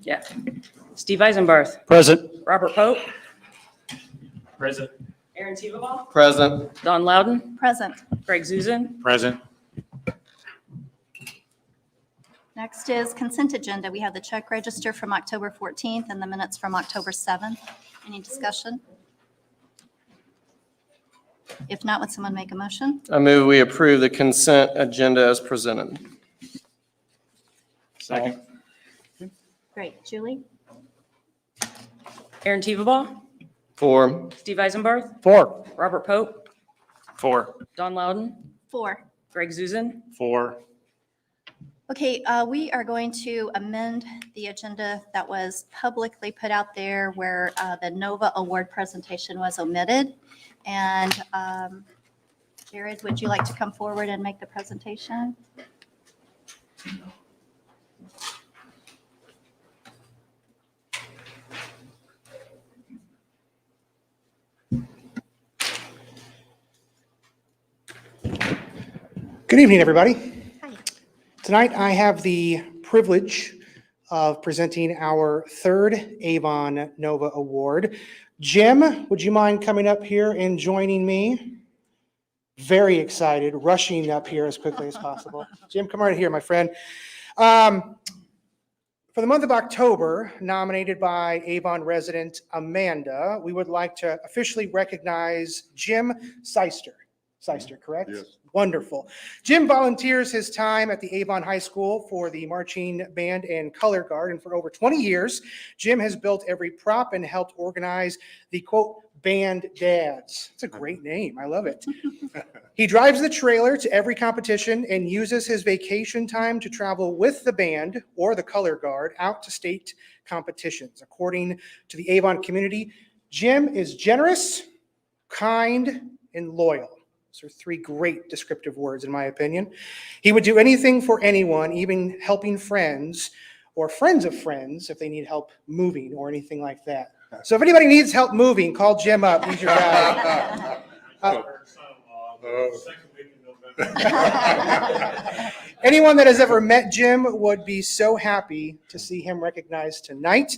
Yeah. Steve Eisenbarth. Present. Robert Pope. Present. Aaron Teveball. Present. Don Loudon. Present. Greg Zuzan. Present. Next is consent agenda. We have the check register from October 14th and the minutes from October 7th. Any discussion? If not, would someone make a motion? I move we approve the consent agenda as presented. Second. Great. Julie? Aaron Teveball. 4. Steve Eisenbarth. 4. Robert Pope. 4. Don Loudon. 4. Greg Zuzan. 4. Okay, we are going to amend the agenda that was publicly put out there where the NOVA award presentation was omitted. And Jared, would you like to come forward and make the presentation? Good evening, everybody. Hi. Tonight, I have the privilege of presenting our third Avon Nova Award. Jim, would you mind coming up here and joining me? Very excited, rushing up here as quickly as possible. Jim, come right here, my friend. For the month of October, nominated by Avon resident Amanda, we would like to officially recognize Jim Seister. Seister, correct? Yes. Wonderful. Jim volunteers his time at the Avon High School for the marching band and color guard, and for over 20 years, Jim has built every prop and helped organize the, quote, Band Dads. It's a great name. I love it. He drives the trailer to every competition and uses his vacation time to travel with the band or the color guard out to state competitions. According to the Avon community, Jim is generous, kind, and loyal. Those are 3 great descriptive words, in my opinion. He would do anything for anyone, even helping friends or friends of friends if they need help moving or anything like that. So if anybody needs help moving, call Jim up. He's your guy. Anyone that has ever met Jim would be so happy to see him recognized tonight,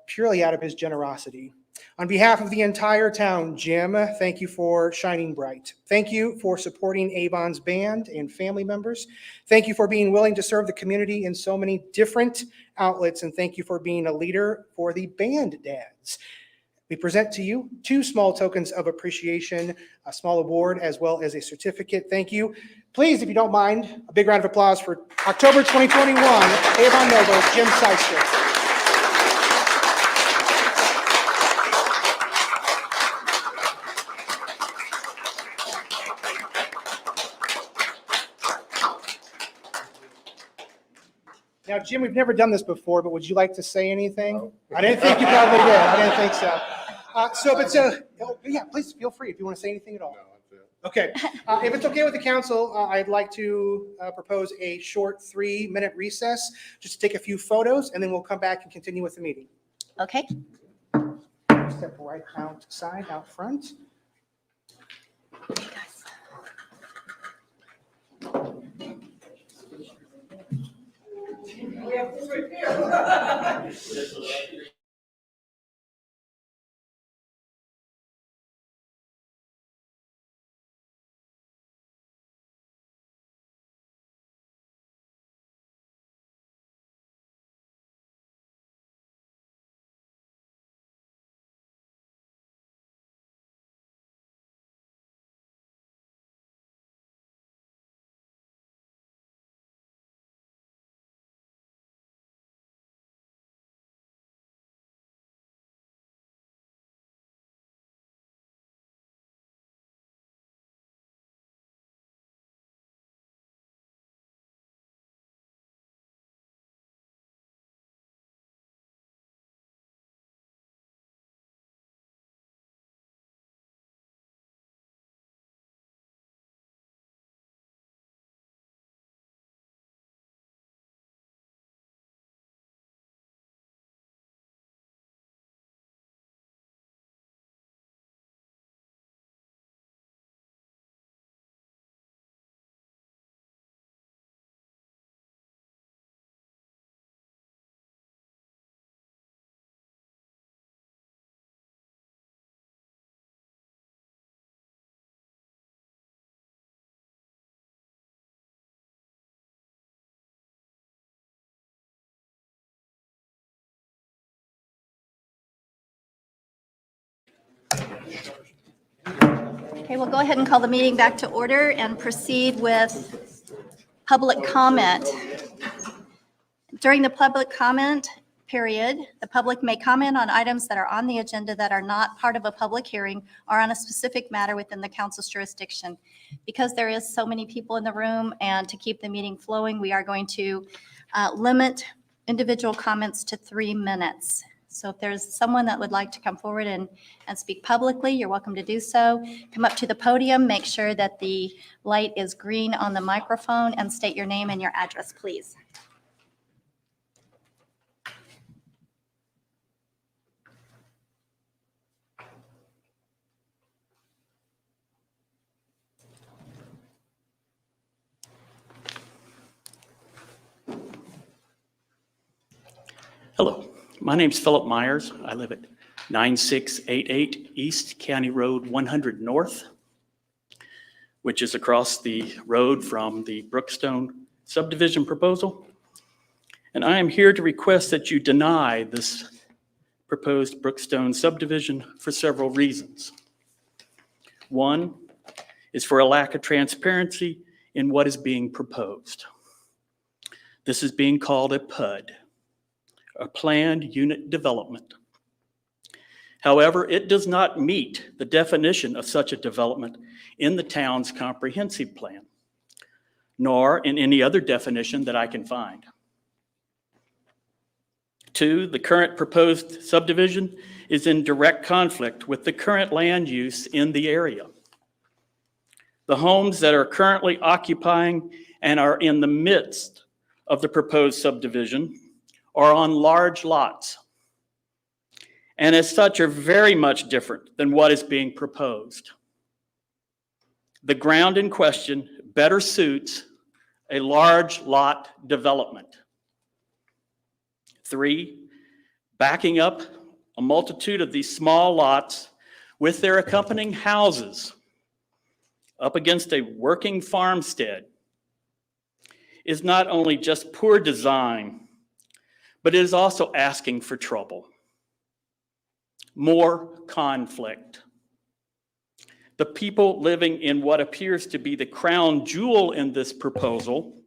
purely out of his generosity. On behalf of the entire town, Jim, thank you for shining bright. Thank you for supporting Avon's band and family members. Thank you for being willing to serve the community in so many different outlets, and thank you for being a leader for the Band Dads. We present to you 2 small tokens of appreciation, a small award as well as a certificate. Thank you. Please, if you don't mind, a big round of applause for October 2021, Avon Nova's Jim Seister. Now, Jim, we've never done this before, but would you like to say anything? I didn't think you probably did. I didn't think so. Yeah, please feel free if you want to say anything at all. Okay. If it's okay with the council, I'd like to propose a short 3-minute recess, just to take a few photos, and then we'll come back and continue with the meeting. Okay. Step right outside, out front. Okay, we'll go ahead and call the meeting back to order and proceed with public comment. During the public comment period, the public may comment on items that are on the agenda that are not part of a public hearing or on a specific matter within the council's jurisdiction. Because there is so many people in the room and to keep the meeting flowing, we are going to limit individual comments to 3 minutes. So if there's someone that would like to come forward and speak publicly, you're welcome to do so. Come up to the podium, make sure that the light is green on the microphone, and state your name and your address, please. Hello, my name's Philip Myers. I live at 9688 East County Road 100 North, which is across the road from the Brookstone Subdivision proposal. And I am here to request that you deny this proposed Brookstone subdivision for several reasons. One is for a lack of transparency in what is being proposed. This is being called a PUD, a planned unit development. However, it does not meet the definition of such a development in the town's comprehensive plan, nor in any other definition that I can find. Two, the current proposed subdivision is in direct conflict with the current land use in the area. The homes that are currently occupying and are in the midst of the proposed subdivision are on large lots, and as such are very much different than what is being proposed. The ground in question better suits a large lot development. Three, backing up a multitude of these small lots with their accompanying houses up against a working farmstead is not only just poor design, but it is also asking for trouble. More conflict. The people living in what appears to be the crown jewel in this proposal,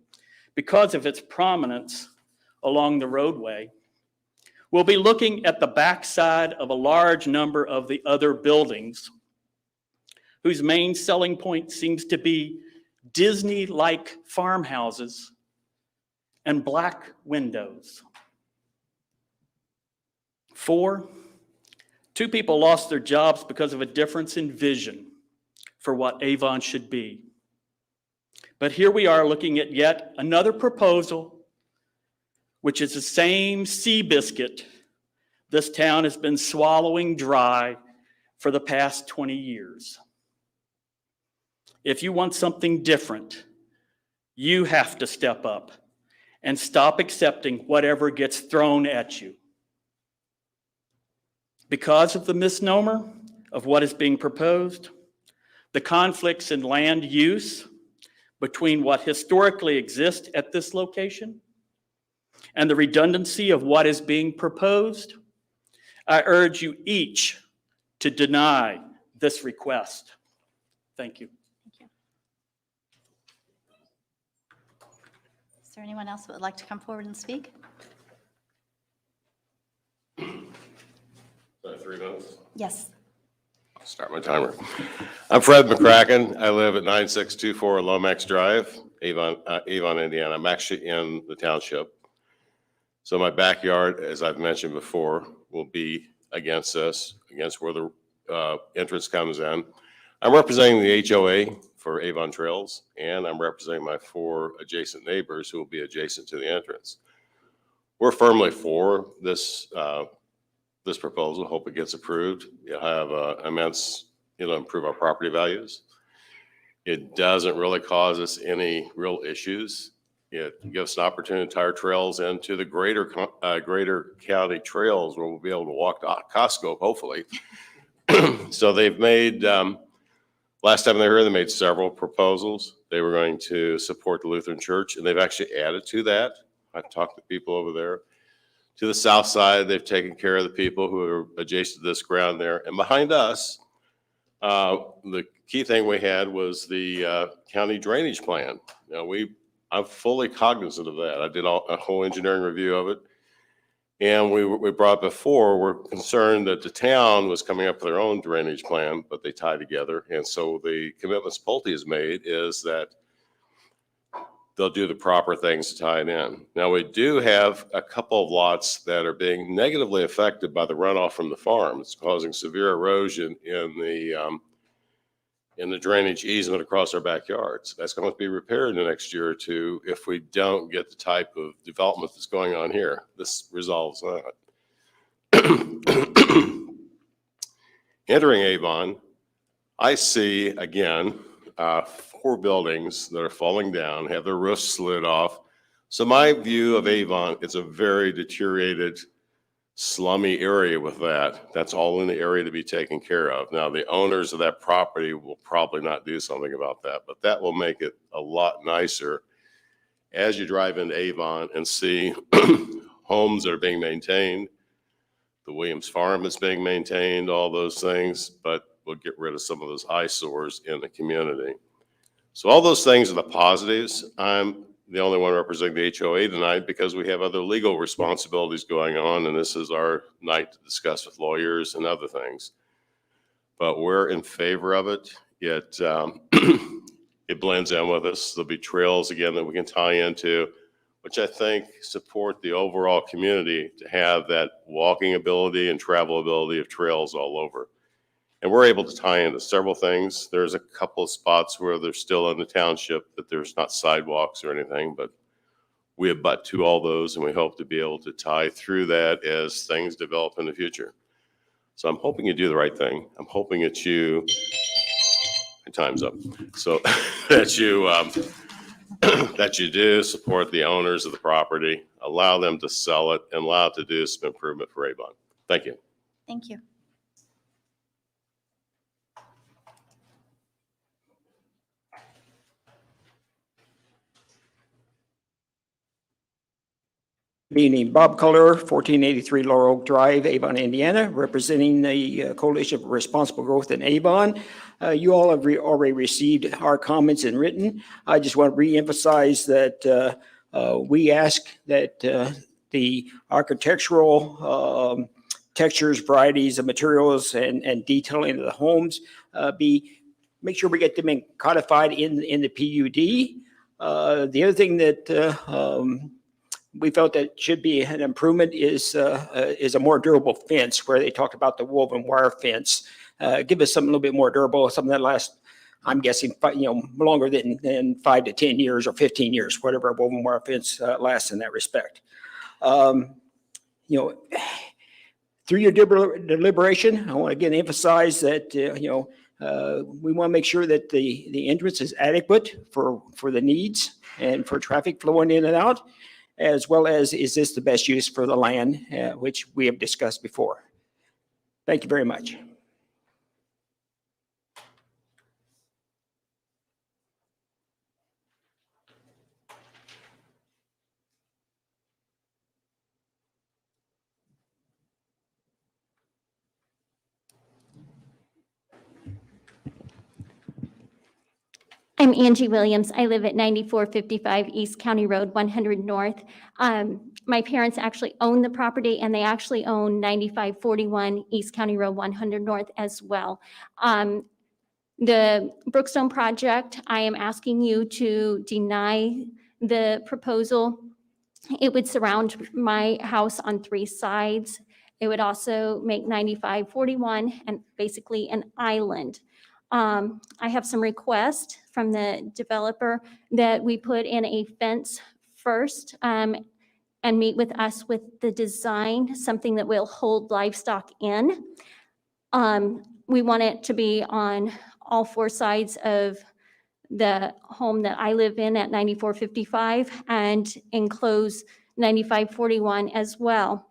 because of its prominence along the roadway, will be looking at the backside of a large number of the other buildings, whose main selling point seems to be Disney-like farmhouses and black windows. 4, 2 people lost their jobs because of a difference in vision for what Avon should be. But here we are looking at yet another proposal, which is the same sea biscuit this town has been swallowing dry for the past 20 years. If you want something different, you have to step up and stop accepting whatever gets thrown at you. Because of the misnomer of what is being proposed, the conflicts in land use between what historically exists at this location and the redundancy of what is being proposed, I urge you each to deny this request. Thank you. Thank you. Is there anyone else that would like to come forward and speak? 3 minutes? Yes. I'll start my timer. I'm Fred McCracken. I live at 9624 Lomax Drive, Avon, Indiana. I'm actually in the township. So my backyard, as I've mentioned before, will be against this, against where the entrance comes in. I'm representing the HOA for Avon Trails, and I'm representing my 4 adjacent neighbors who will be adjacent to the entrance. We're firmly for this this proposal. Hope it gets approved. It'll have it'll improve our property values. It doesn't really cause us any real issues. It gives us an opportunity to tie our trails into the greater county trails where we'll be able to walk to Costco, hopefully. So they've made, last time they were here, they made several proposals. They were going to support the Lutheran Church, and they've actually added to that. I've talked to people over there. To the south side, they've taken care of the people who are adjacent to this ground there. And behind us, The key thing we had was the county drainage plan. Now, I'm fully cognizant of that. I did a whole engineering review of it. And we brought before, we're concerned that the town was coming up with their own drainage plan, but they tie together. And so the commitments Pulte has made is that they'll do the proper things to tie it in. Now, we do have a couple of lots that are being negatively affected by the runoff from the farm. It's causing severe erosion in the drainage easement across our backyards. That's going to be repaired in the next year or two if we don't get the type of development that's going on here. This resolves that. Entering Avon, I see, again, 4 buildings that are falling down, have their roofs slid off. So my view of Avon, it's a very deteriorated, slummy area with that. That's all in the area to be taken care of. Now, the owners of that property will probably not do something about that, but that will make it a lot nicer as you drive into Avon and see homes that are being maintained. The Williams Farm is being maintained, all those things, but we'll get rid of some of those eyesores in the community. So all those things are the positives. I'm the only one representing the HOA tonight because we have other legal responsibilities going on, and this is our night to discuss with lawyers and other things. But we're in favor of it. It blends in with us. There'll be trails, again, that we can tie into, which I think support the overall community to have that walking ability and travel ability of trails all over. And we're able to tie into several things. There's a couple of spots where they're still in the township that there's not sidewalks or anything, but we abut to all those, and we hope to be able to tie through that as things develop in the future. So I'm hoping you do the right thing. I'm hoping that my time's up. So that you do support the owners of the property, allow them to sell it, and allow it to do some improvement for Avon. Thank you. Thank you. Good evening, Bob Culler, 1483 Laurel Oak Drive, Avon, Indiana, representing the Coalition for Responsible Growth in Avon. You all have already received our comments in written. I just want to reemphasize that we ask that the architectural textures, varieties of materials, and detailing of the homes make sure we get them codified in the PUD. The other thing that we felt that should be an improvement is a more durable fence, where they talked about the woven wire fence. Give us something a little bit more durable, something that lasts, I'm guessing, longer than 5 to 10 years or 15 years, whatever a woven wire fence lasts in that respect. Through your deliberation, I want to again emphasize that we want to make sure that the entrance is adequate for the needs and for traffic flowing in and out, as well as, is this the best use for the land, which we have discussed before. Thank you very much. I'm Angie Williams. I live at 9455 East County Road, 100 North. My parents actually own the property, and they actually own 9541 East County Road, 100 North as well. The Brookstone project, I am asking you to deny the proposal. It would surround my house on 3 sides. It would also make 9541 and basically an island. I have some requests from the developer that we put in a fence first and meet with us with the design, something that will hold livestock in. We want it to be on all 4 sides of the home that I live in at 9455 and enclose 9541 as well.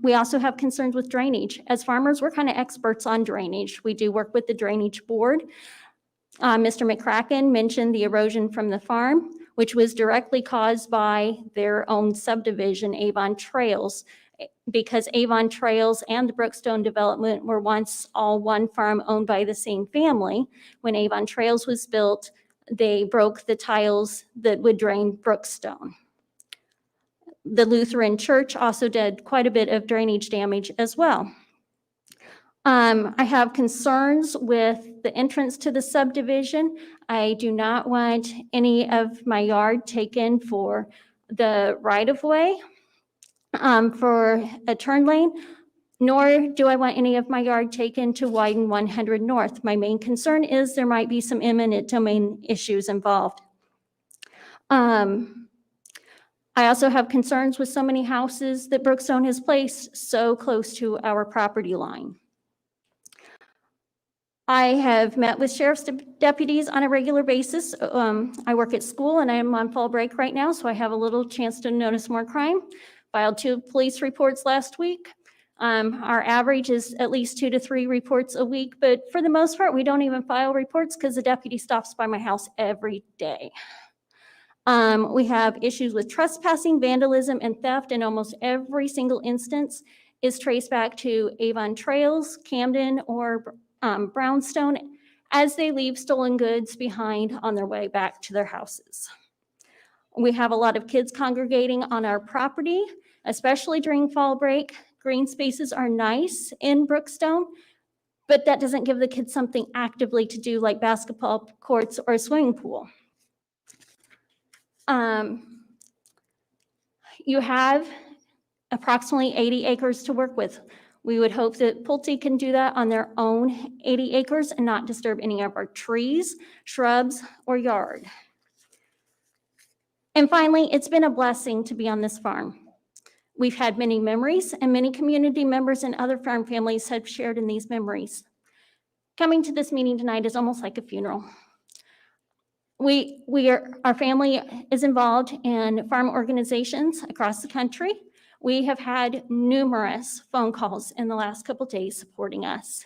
We also have concerns with drainage. As farmers, we're kind of experts on drainage. We do work with the drainage board. Mr. McCracken mentioned the erosion from the farm, which was directly caused by their own subdivision, Avon Trails. because Avon Trails and the Brookstone Development were once all one farm owned by the same family. When Avon Trails was built, they broke the tiles that would drain Brookstone. The Lutheran Church also did quite a bit of drainage damage as well. I have concerns with the entrance to the subdivision. I do not want any of my yard taken for the right-of-way for a turn lane, nor do I want any of my yard taken to widen 100 North. My main concern is there might be some eminent domain issues involved. I also have concerns with so many houses that Brookstone has placed so close to our property line. I have met with sheriff's deputies on a regular basis. I work at school and I'm on fall break right now, so I have a little chance to notice more crime. Filed 2 police reports last week. Our average is at least 2 to 3 reports a week, but for the most part, we don't even file reports because the deputy stops by my house every day. We have issues with trespassing, vandalism, and theft, and almost every single instance is traced back to Avon Trails, Camden, or Brownstone as they leave stolen goods behind on their way back to their houses. We have a lot of kids congregating on our property, especially during fall break. Green spaces are nice in Brookstone, but that doesn't give the kids something actively to do like basketball courts or a swimming pool. You have approximately 80 acres to work with. We would hope that Pulte can do that on their own 80 acres and not disturb any of our trees, shrubs, or yard. And finally, it's been a blessing to be on this farm. We've had many memories, and many community members and other farm families have shared in these memories. Coming to this meeting tonight is almost like a funeral. Our family is involved in farm organizations across the country. We have had numerous phone calls in the last couple days supporting us.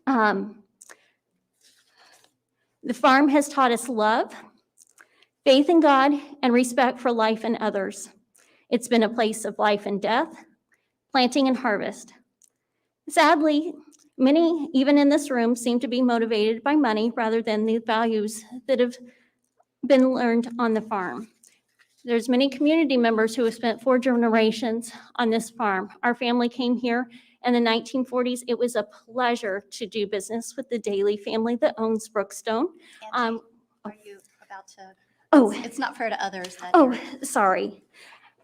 The farm has taught us love, faith in God, and respect for life and others. It's been a place of life and death, planting and harvest. Sadly, many, even in this room, seem to be motivated by money rather than the values that have been learned on the farm. There's many community members who have spent 4 generations on this farm. Our family came here in the 1940s. It was a pleasure to do business with the Daly family that owns Brookstone. Angie, are you about to? Oh, It's not fair to others that. oh, sorry.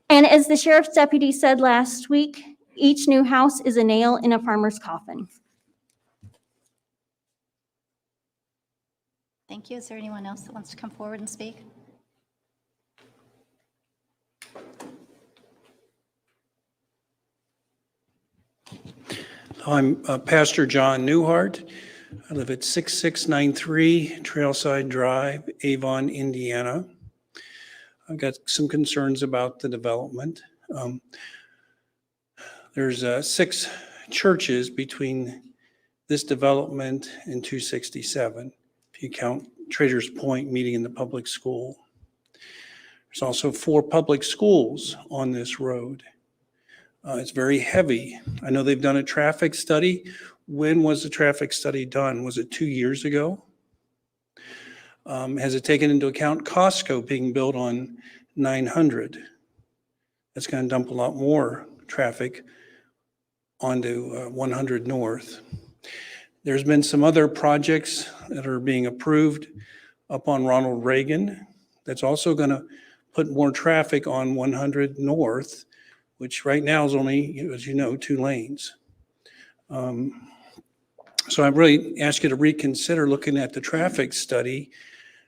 And as the sheriff's deputy said last week, each new house is a nail in a farmer's coffin. Thank you. Is there anyone else that wants to come forward and speak? I'm Pastor John Newhart. I live at 6693 Trailside Drive, Avon, Indiana. I've got some concerns about the development. There's 6 churches between this development and 267, if you count Traders Point meeting in the public school. There's also 4 public schools on this road. It's very heavy. I know they've done a traffic study. When was the traffic study done? Was it 2 years ago? Has it taken into account Costco being built on 900? That's going to dump a lot more traffic onto 100 North. There's been some other projects that are being approved up on Ronald Reagan. That's also going to put more traffic on 100 North, which right now is only, as you know, 2 lanes. So I really ask you to reconsider looking at the traffic study.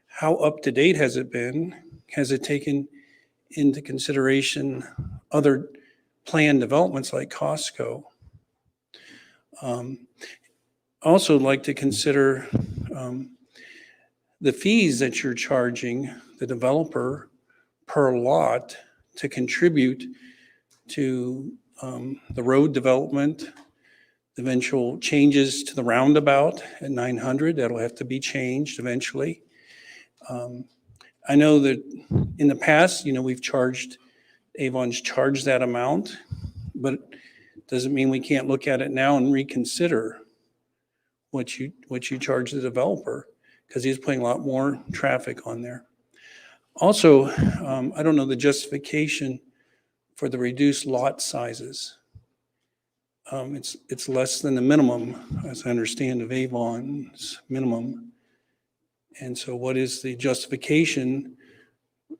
How up to date has it been? Has it taken into consideration other planned developments like Costco? Also like to consider the fees that you're charging the developer per lot to contribute to the road development, the eventual changes to the roundabout at 900, that'll have to be changed eventually. I know that in the past, we've charged, Avon's charged that amount. but doesn't mean we can't look at it now and reconsider what you charge the developer, because he's putting a lot more traffic on there. Also, I don't know the justification for the reduced lot sizes. It's less than the minimum, as I understand, of Avon's minimum. And so what is the justification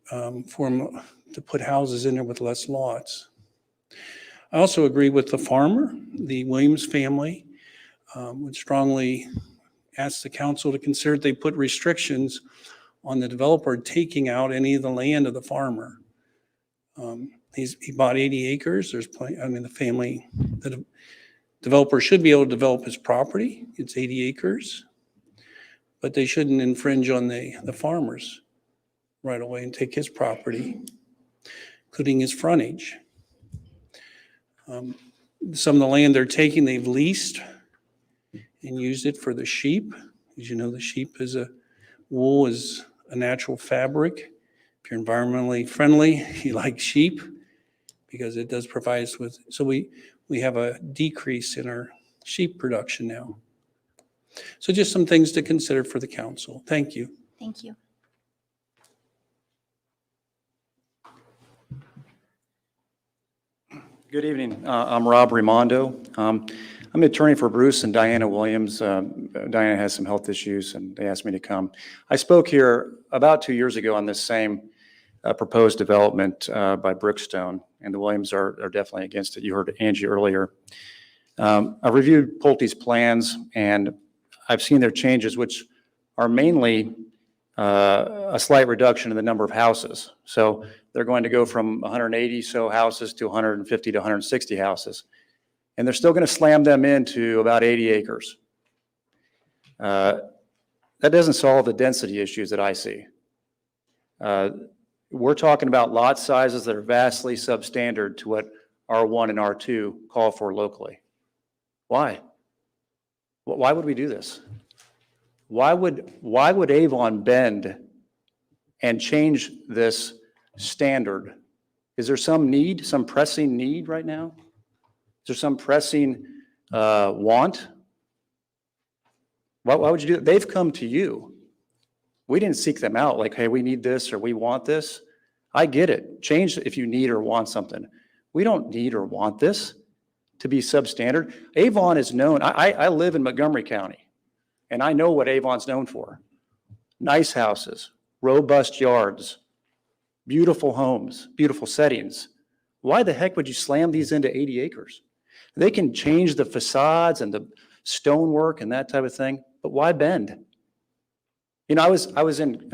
for them to put houses in there with less lots? I also agree with the farmer. The Williams family would strongly ask the council to consider they put restrictions on the developer taking out any of the land of the farmer. He bought 80 acres. There's plenty, I mean, the developer should be able to develop his property. It's 80 acres, but they shouldn't infringe on the farmer's right away and take his property, including his frontage. Some of the land they're taking, they've leased and used it for the sheep. As you know, wool is a natural fabric. If you're environmentally friendly, you like sheep because it does provide us with, so we have a decrease in our sheep production now. So just some things to consider for the council. Thank you. Thank you. Good evening. I'm Rob Raimondo. I'm an attorney for Bruce and Diana Williams. Diana has some health issues and they asked me to come. I spoke here about 2 years ago on this same proposed development by Brookstone, and the Williams are definitely against it. You heard Angie earlier. I've reviewed Pulte's plans and I've seen their changes, which are mainly a slight reduction in the number of houses. So they're going to go from 180 so houses to 150 to 160 houses. And they're still going to slam them into about 80 acres. That doesn't solve the density issues that I see. We're talking about lot sizes that are vastly substandard to what R1 and R2 call for locally. Why? Why would we do this? Why would Avon bend and change this standard? Is there some need, some pressing need right now? Is there some pressing want? Why would you do that? They've come to you. We didn't seek them out like, hey, we need this or we want this. I get it. Change if you need or want something. We don't need or want this to be substandard. Avon is known. I live in Montgomery County, and I know what Avon's known for. Nice houses, robust yards, beautiful homes, beautiful settings. Why the heck would you slam these into 80 acres? They can change the facades and the stonework and that type of thing, but why bend? You know, I was in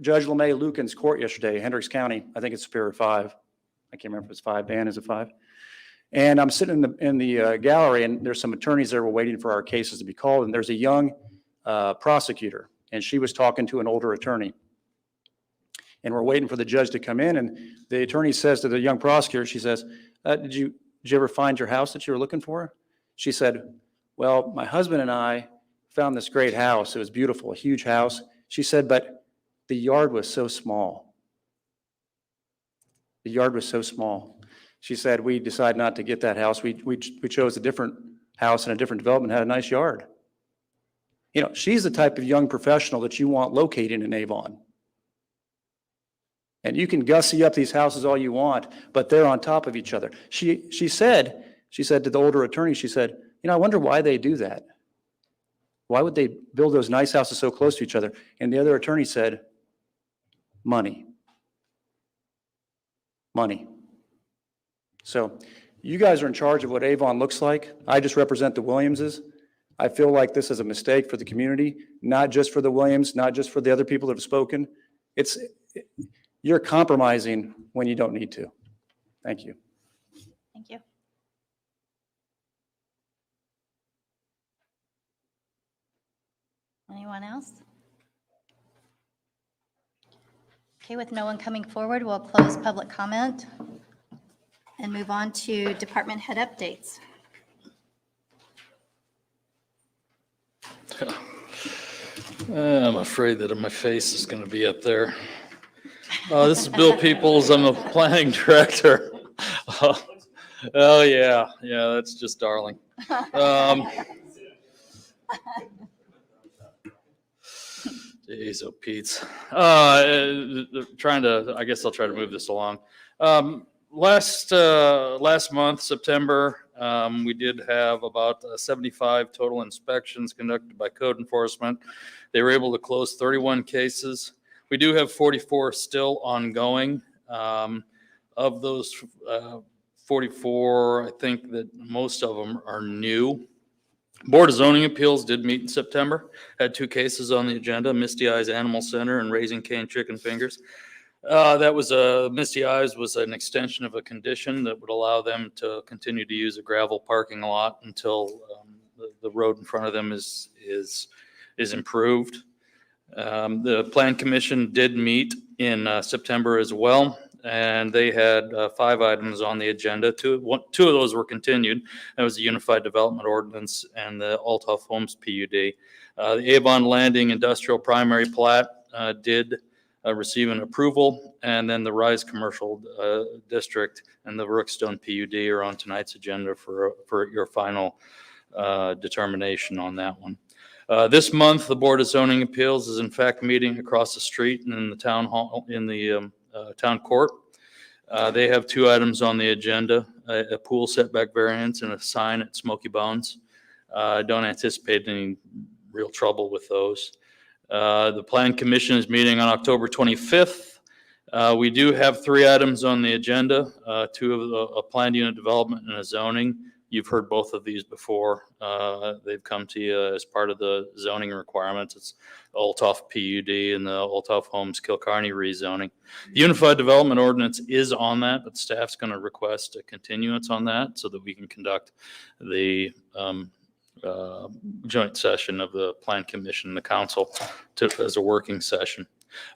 Judge LeMay Lucan's court yesterday, Hendricks County. I think it's Superior 5. I can't remember if it's 5. Dan, is it 5? And I'm sitting in the gallery, and there's some attorneys there. We're waiting for our cases to be called, and there's a young prosecutor, and she was talking to an older attorney. And we're waiting for the judge to come in, and the attorney says to the young prosecutor, she says, did you ever find your house that you were looking for? She said, well, my husband and I found this great house. It was beautiful, a huge house. She said, but the yard was so small. The yard was so small. She said, we decided not to get that house. We chose a different house and a different development, had a nice yard. You know, she's the type of young professional that you want located in Avon. And you can gussy up these houses all you want, but they're on top of each other. She said to the older attorney, she said, you know, I wonder why they do that. Why would they build those nice houses so close to each other? And the other attorney said, money. Money. So you guys are in charge of what Avon looks like. I just represent the Williamses. I feel like this is a mistake for the community, not just for the Williams, not just for the other people that have spoken. You're compromising when you don't need to. Thank you. Thank you. Anyone else? Okay, with no one coming forward, we'll close public comment and move on to department head updates. I'm afraid that my face is going to be up there. This is Bill Peoples. I'm a planning director. Oh, yeah, yeah, that's just darling. Jeez, oh Pete's. I guess I'll try to move this along. Last month, September, we did have about 75 total inspections conducted by code enforcement. They were able to close 31 cases. We do have 44 still ongoing. Of those 44, I think that most of them are new. Board of Zoning Appeals did meet in September, had 2 cases on the agenda, Misty Eyes Animal Center and Raising Cane Chicken Fingers. Misty Eyes was an extension of a condition that would allow them to continue to use a gravel parking lot until the road in front of them is improved. The Plan Commission did meet in September as well, and they had 5 items on the agenda. 2 of those were continued. That was the Unified Development Ordinance and the Althoff Homes PUD. The Avon Landing Industrial Primary Plat did receive an approval, and then the Arize Commercial District and the Brookstone PUD are on tonight's agenda for your final determination on that one. This month, the Board of Zoning Appeals is in fact meeting across the street in the town hall, in the town court. They have 2 items on the agenda, a pool setback variance and a sign at Smoky Bones. Don't anticipate any real trouble with those. The Plan Commission is meeting on October 25th. We do have 3 items on the agenda, 2 of a planned unit development and a zoning. You've heard both of these before. They've come to you as part of the zoning requirements. It's Althoff PUD and the Althoff Homes Kilcarney rezoning. The Unified Development Ordinance is on that, but staff's going to request a continuance on that so that we can conduct the joint session of the Plan Commission and the Council as a working session.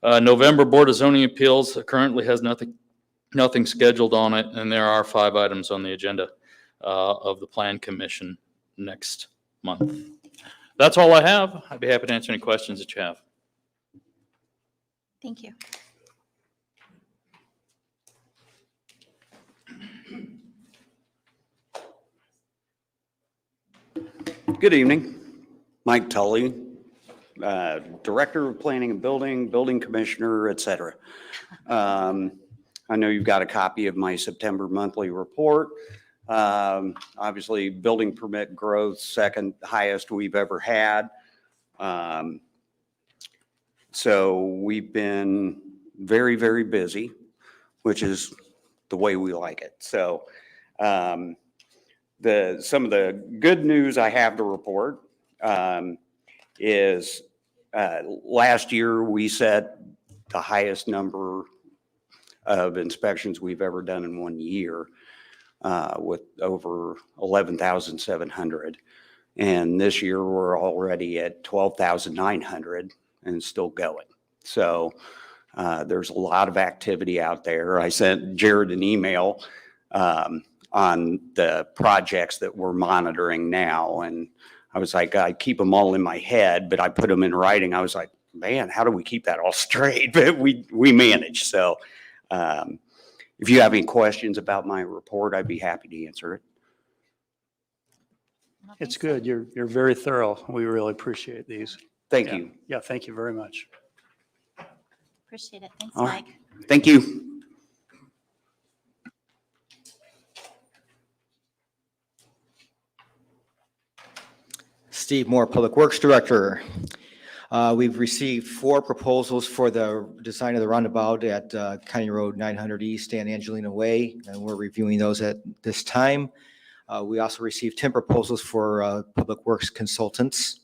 November Board of Zoning Appeals currently has nothing scheduled on it, and there are 5 items on the agenda of the Plan Commission next month. That's all I have. I'd be happy to answer any questions that you have. Thank you. Good evening. Mike Tully, Director of Planning and Building Commissioner, et cetera. I know you've got a copy of my September monthly report. Obviously, building permit growth, second highest we've ever had. So we've been very, very busy, which is the way we like it. So some of the good news I have to report is last year we set the highest number of inspections we've ever done in one year. With over 11,700. And this year we're already at 12,900 and still going. So there's a lot of activity out there. I sent Jared an email on the projects that we're monitoring now. And I was like, I keep them all in my head, but I put them in writing. I was like, man, how do we keep that all straight? But we manage. So if you have any questions about my report, I'd be happy to answer it. It's good. You're very thorough. We really appreciate these. Thank you. Yeah, thank you very much. Appreciate it. Thanks, All right. Mike. Thank you. Steve Moore, Public Works Director. We've received 4 proposals for the design of the roundabout at County Road 900 East and Angelina Way, and we're reviewing those at this time. We also received 10 proposals for Public Works consultants.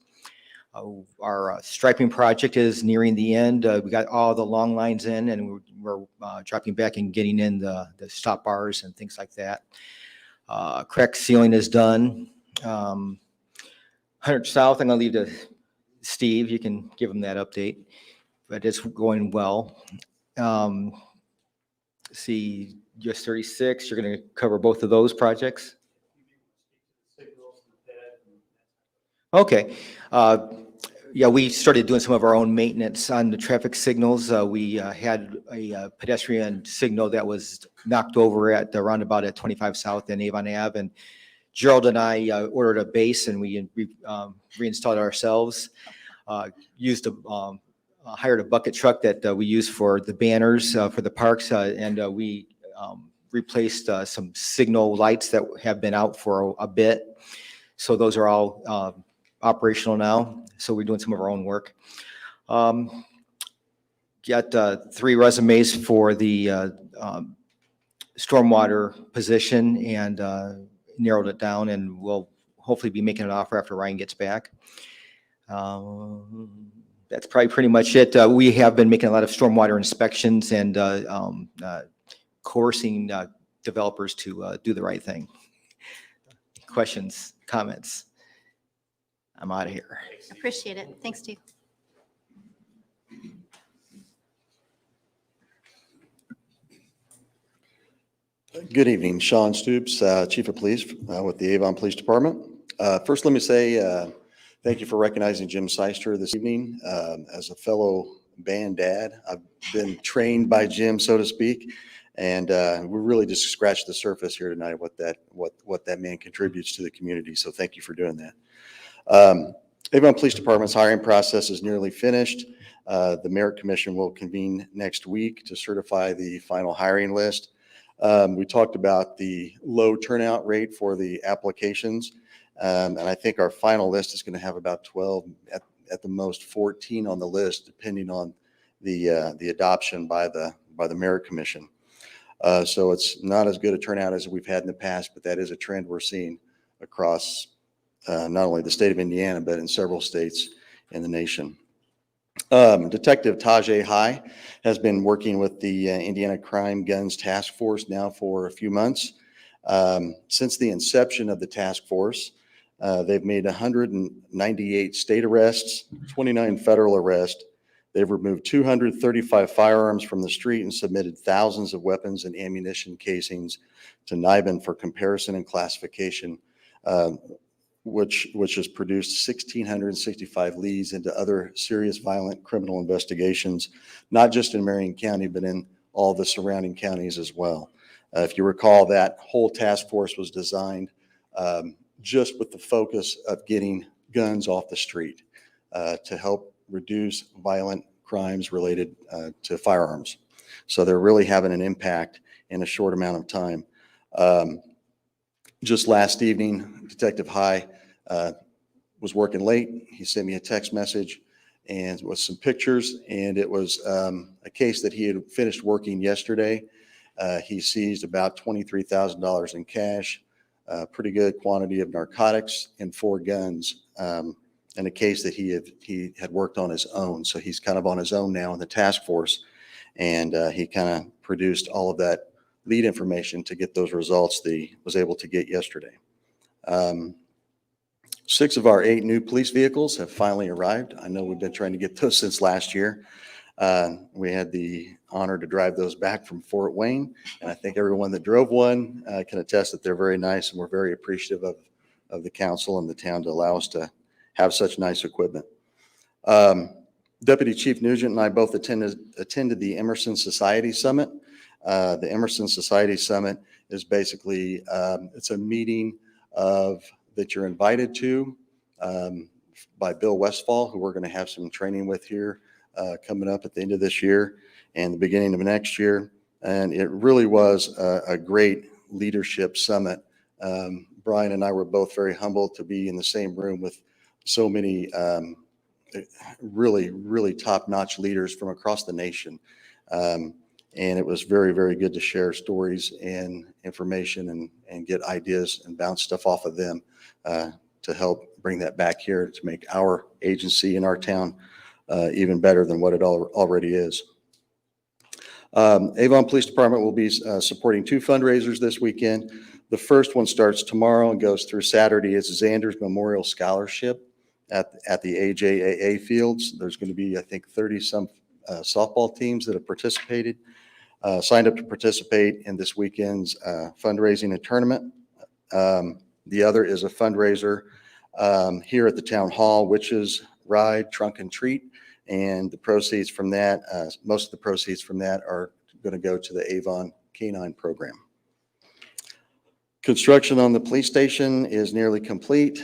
Our striping project is nearing the end. We got all the long lines in, and we're dropping back and getting in the stop bars and things like that. Crack sealing is done. 100 South, I'm going to leave to Steve, you can give him that update, but it's going well. See, US 36, you're going to cover both of those projects? Okay. Yeah, we started doing some of our own maintenance on the traffic signals. We had a pedestrian signal that was knocked over at the roundabout at 25 South and Avon Ave. And Gerald and I ordered a base and we reinstalled it ourselves. Hired a bucket truck that we use for the banners for the parks. And we replaced some signal lights that have been out for a bit. So those are all operational now. So we're doing some of our own work. Got 3 resumes for the stormwater position and narrowed it down, and we'll hopefully be making an offer after Ryan gets back. That's probably pretty much it. We have been making a lot of stormwater inspections and coercing developers to do the right thing. Questions, comments? I'm out of here. Appreciate it. Thanks, Steve. Good evening, Sean Stoops, Chief of Police with the Avon Police Department. First, let me say thank you for recognizing Jim Seister this evening. As a fellow band dad, I've been trained by Jim, so to speak, and we really just scratched the surface here tonight of what that man contributes to the community. So thank you for doing that. Avon Police Department's hiring process is nearly finished. The Merit Commission will convene next week to certify the final hiring list. We talked about the low turnout rate for the applications, and I think our final list is going to have about 12, at the most 14 on the list, depending on the adoption by the Merit Commission. So it's not as good a turnout as we've had in the past, but that is a trend we're seeing across not only the state of Indiana, but in several states in the nation. Detective Tajay High has been working with the Indiana Crime Guns Task Force now for a few months. Since the inception of the task force, they've made 198 state arrests, 29 federal arrests. They've removed 235 firearms from the street and submitted thousands of weapons and ammunition casings to NIBIN for comparison and classification, which has produced 1,665 leads into other serious violent criminal investigations, not just in Marion County, but in all the surrounding counties as well. If you recall, that whole task force was designed just with the focus of getting guns off the street to help reduce violent crimes related to firearms. So they're really having an impact in a short amount of time. Just last evening, Detective High was working late. He sent me a text message and with some pictures, and it was a case that he had finished working yesterday. He seized about $23,000 in cash, a pretty good quantity of narcotics, and 4 guns, and a case that he had worked on his own. So he's kind of on his own now in the task force, and he kind of produced all of that lead information to get those results that he was able to get yesterday. 6 of our 8 new police vehicles have finally arrived. I know we've been trying to get those since last year. We had the honor to drive those back from Fort Wayne, and I think everyone that drove one can attest that they're very nice, and we're very appreciative of the council and the town to allow us to have such nice equipment. Deputy Chief Nugent and I both attended the Emerson Society Summit. The Emerson Society Summit is basically, it's a meeting that you're invited to by Bill Westfall, who we're going to have some training with here coming up at the end of this year and the beginning of next year. And it really was a great leadership summit. Brian and I were both very humbled to be in the same room with so many really, really top-notch leaders from across the nation. And it was very, very good to share stories and information and get ideas and bounce stuff off of them to help bring that back here to make our agency in our town even better than what it already is. Avon Police Department will be supporting 2 fundraisers this weekend. The first one starts tomorrow and goes through Saturday. It's Xander's Memorial Scholarship at the AJAA fields. There's going to be, I think, 30-some softball teams that have participated, signed up to participate in this weekend's fundraising and tournament. The other is a fundraiser here at the town hall, which is ride, trunk and treat. And the proceeds from that, most of the proceeds from that are going to go to the Avon K-9 program. Construction on the police station is nearly complete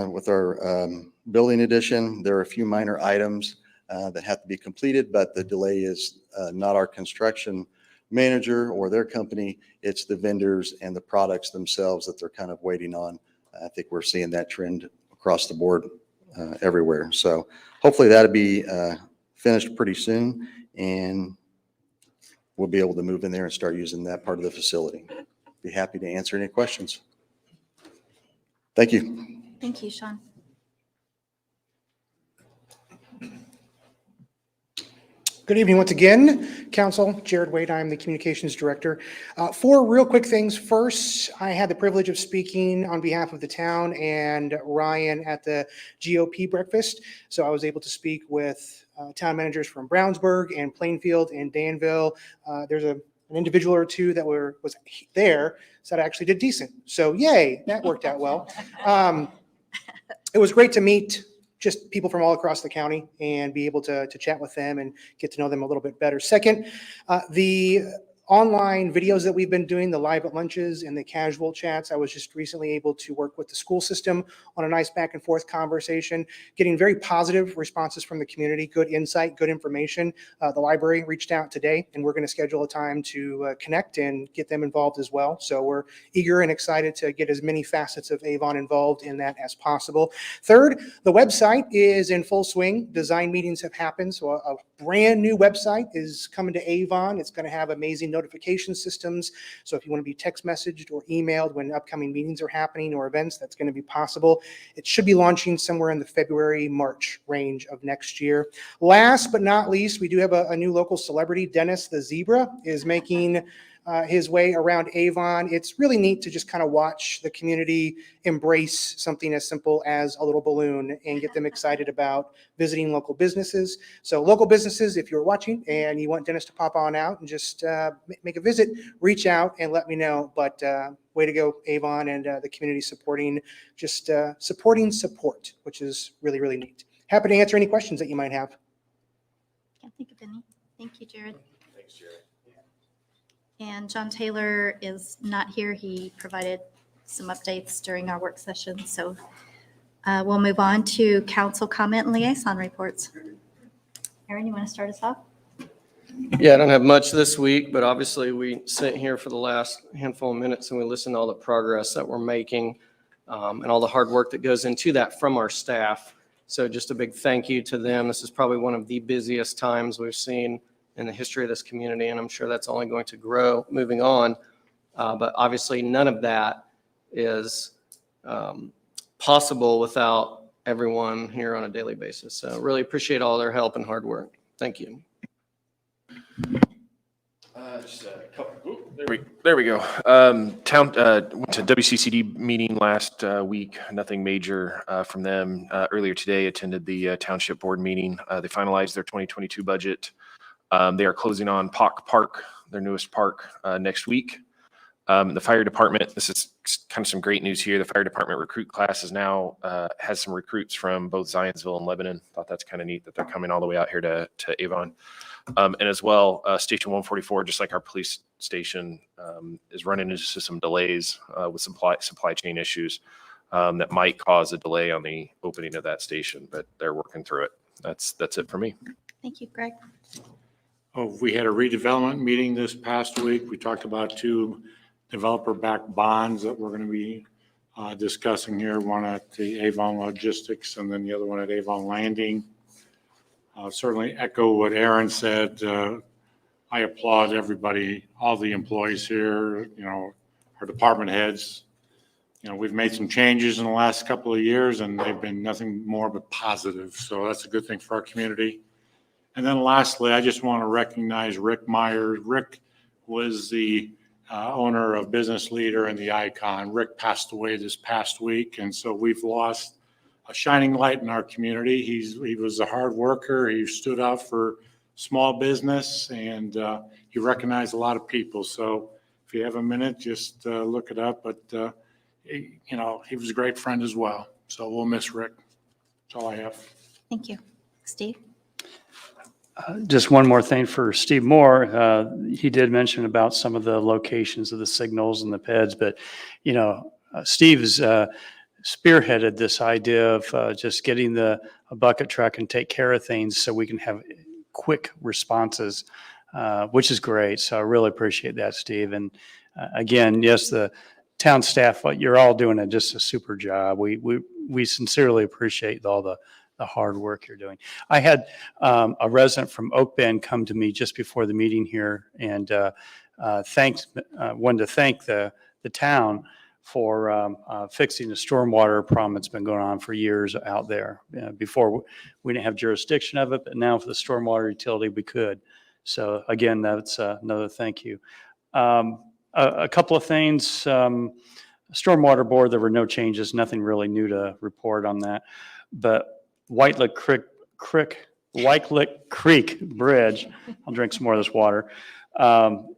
with our building addition. There are a few minor items that have to be completed, but the delay is not our construction manager or their company. It's the vendors and the products themselves that they're kind of waiting on. I think we're seeing that trend across the board everywhere. So hopefully that'll be finished pretty soon, and we'll be able to move in there and start using that part of the facility. Be happy to answer any questions. Thank you. Thank you, Sean. Good evening once again, Counsel. Jared Wade, I'm the Communications Director. 4 real quick things. First, I had the privilege of speaking on behalf of the town and Ryan at the GOP breakfast. So I was able to speak with town managers from Brownsburg and Plainfield and Danville. There's an individual or two that was there, said I actually did decent. So yay, that worked out well. It was great to meet just people from all across the county and be able to chat with them and get to know them a little bit better. Second, the online videos that we've been doing, the live at lunches and the casual chats, I was just recently able to work with the school system on a nice back and forth conversation, getting very positive responses from the community, good insight, good information. The library reached out today, and we're going to schedule a time to connect and get them involved as well. So we're eager and excited to get as many facets of Avon involved in that as possible. Third, the website is in full swing. Design meetings have happened, so a brand new website is coming to Avon. It's going to have amazing notification systems. So if you want to be text messaged or emailed when upcoming meetings are happening or events, that's going to be possible. It should be launching somewhere in the February, March range of next year. Last but not least, we do have a new local celebrity. Dennis the Zebra is making his way around Avon. It's really neat to just kind of watch the community embrace something as simple as a little balloon and get them excited about visiting local businesses. So local businesses, if you're watching and you want Dennis to pop on out and just make a visit, reach out and let me know. But way to go, Avon, and the community supporting support, which is really, really neat. Happy to answer any questions that you might have. Can't think of any. Thank you, Jared. Thanks, Jared. And John Taylor is not here. He provided some updates during our work session. So we'll move on to council comment and liaison reports. Aaron, you want to start us off? Yeah, I don't have much this week, but obviously we sit here for the last handful of minutes and we listen to all the progress that we're making and all the hard work that goes into that from our staff. So just a big thank you to them. This is probably one of the busiest times we've seen in the history of this community, and I'm sure that's only going to grow moving on. But obviously none of that is possible without everyone here on a daily basis. So really appreciate all their help and hard work. Thank you. Just a couple. There we go. Went to WCCD meeting last week. Nothing major from them. Earlier today, attended the township board meeting. They finalized their 2022 budget. They are closing on Pock Park, their newest park, next week. The fire department, this is kind of some great news here. The fire department recruit class is now has some recruits from both Zionsville and Lebanon. Thought that's kind of neat that they're coming all the way out here to Avon. And as well, Station 144, just like our police station, is running into some delays with supply chain issues that might cause a delay on the opening of that station, but they're working through it. That's it for me. Thank you, Greg. Oh, we had a redevelopment meeting this past week. We talked about 2 developer-backed bonds that we're going to be discussing here, one at the Avon Logistics and then the other one at Avon Landing. Certainly echo what Aaron said. I applaud everybody, all the employees here, our department heads. We've made some changes in the last couple of years and they've been nothing more but positive. So that's a good thing for our community. And then lastly, I just want to recognize Rick Meyer. Rick was the owner of Business Leader and the Icon. Rick passed away this past week, and so we've lost a shining light in our community. He was a hard worker. He stood up for small business, and he recognized a lot of people. So if you have a minute, just look it up. But, he was a great friend as well. So we'll miss Rick. That's all I have. Thank you. Steve? Just one more thing for Steve Moore. He did mention about some of the locations of the signals and the PEDs, but, Steve has spearheaded this idea of just getting a bucket truck and take care of things so we can have quick responses, which is great. So I really appreciate that, Steve. And again, yes, the town staff, you're all doing just a super job. We sincerely appreciate all the hard work you're doing. I had a resident from Oak Bend come to me just before the meeting here and wanted to thank the town for fixing the stormwater problem that's been going on for years out there. Before, we didn't have jurisdiction of it, but now for the stormwater utility, we could. So again, that's another thank you. A couple of things. Stormwater board, there were no changes, nothing really new to report on that. But White Lick Creek Bridge, I'll drink some more of this water,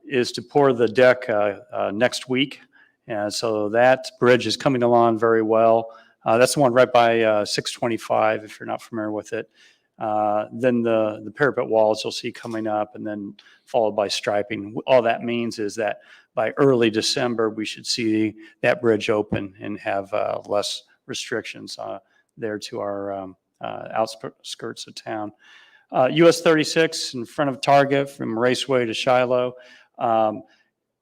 is to pour the deck next week. And so that bridge is coming along very well. That's the one right by 625, if you're not familiar with it. Then the parapet walls you'll see coming up and then followed by striping. All that means is that by early December, we should see that bridge open and have less restrictions there to our outskirts of town. US 36 in front of Target from Raceway to Shiloh.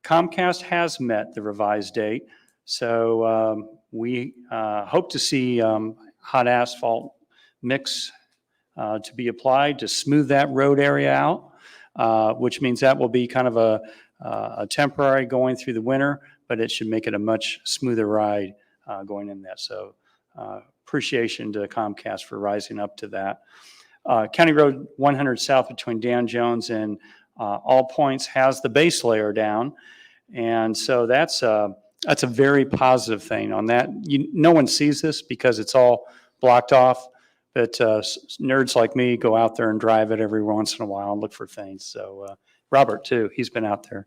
Comcast has met the revised date, so we hope to see hot asphalt mix to be applied to smooth that road area out, which means that will be kind of a temporary going through the winter, but it should make it a much smoother ride going in that. So appreciation to Comcast for rising up to that. County Road 100 South between Dan Jones and All Points has the base layer down. And so that's a very positive thing on that. No one sees this because it's all blocked off, but nerds like me go out there and drive it every once in a while and look for things. So Robert too, he's been out there.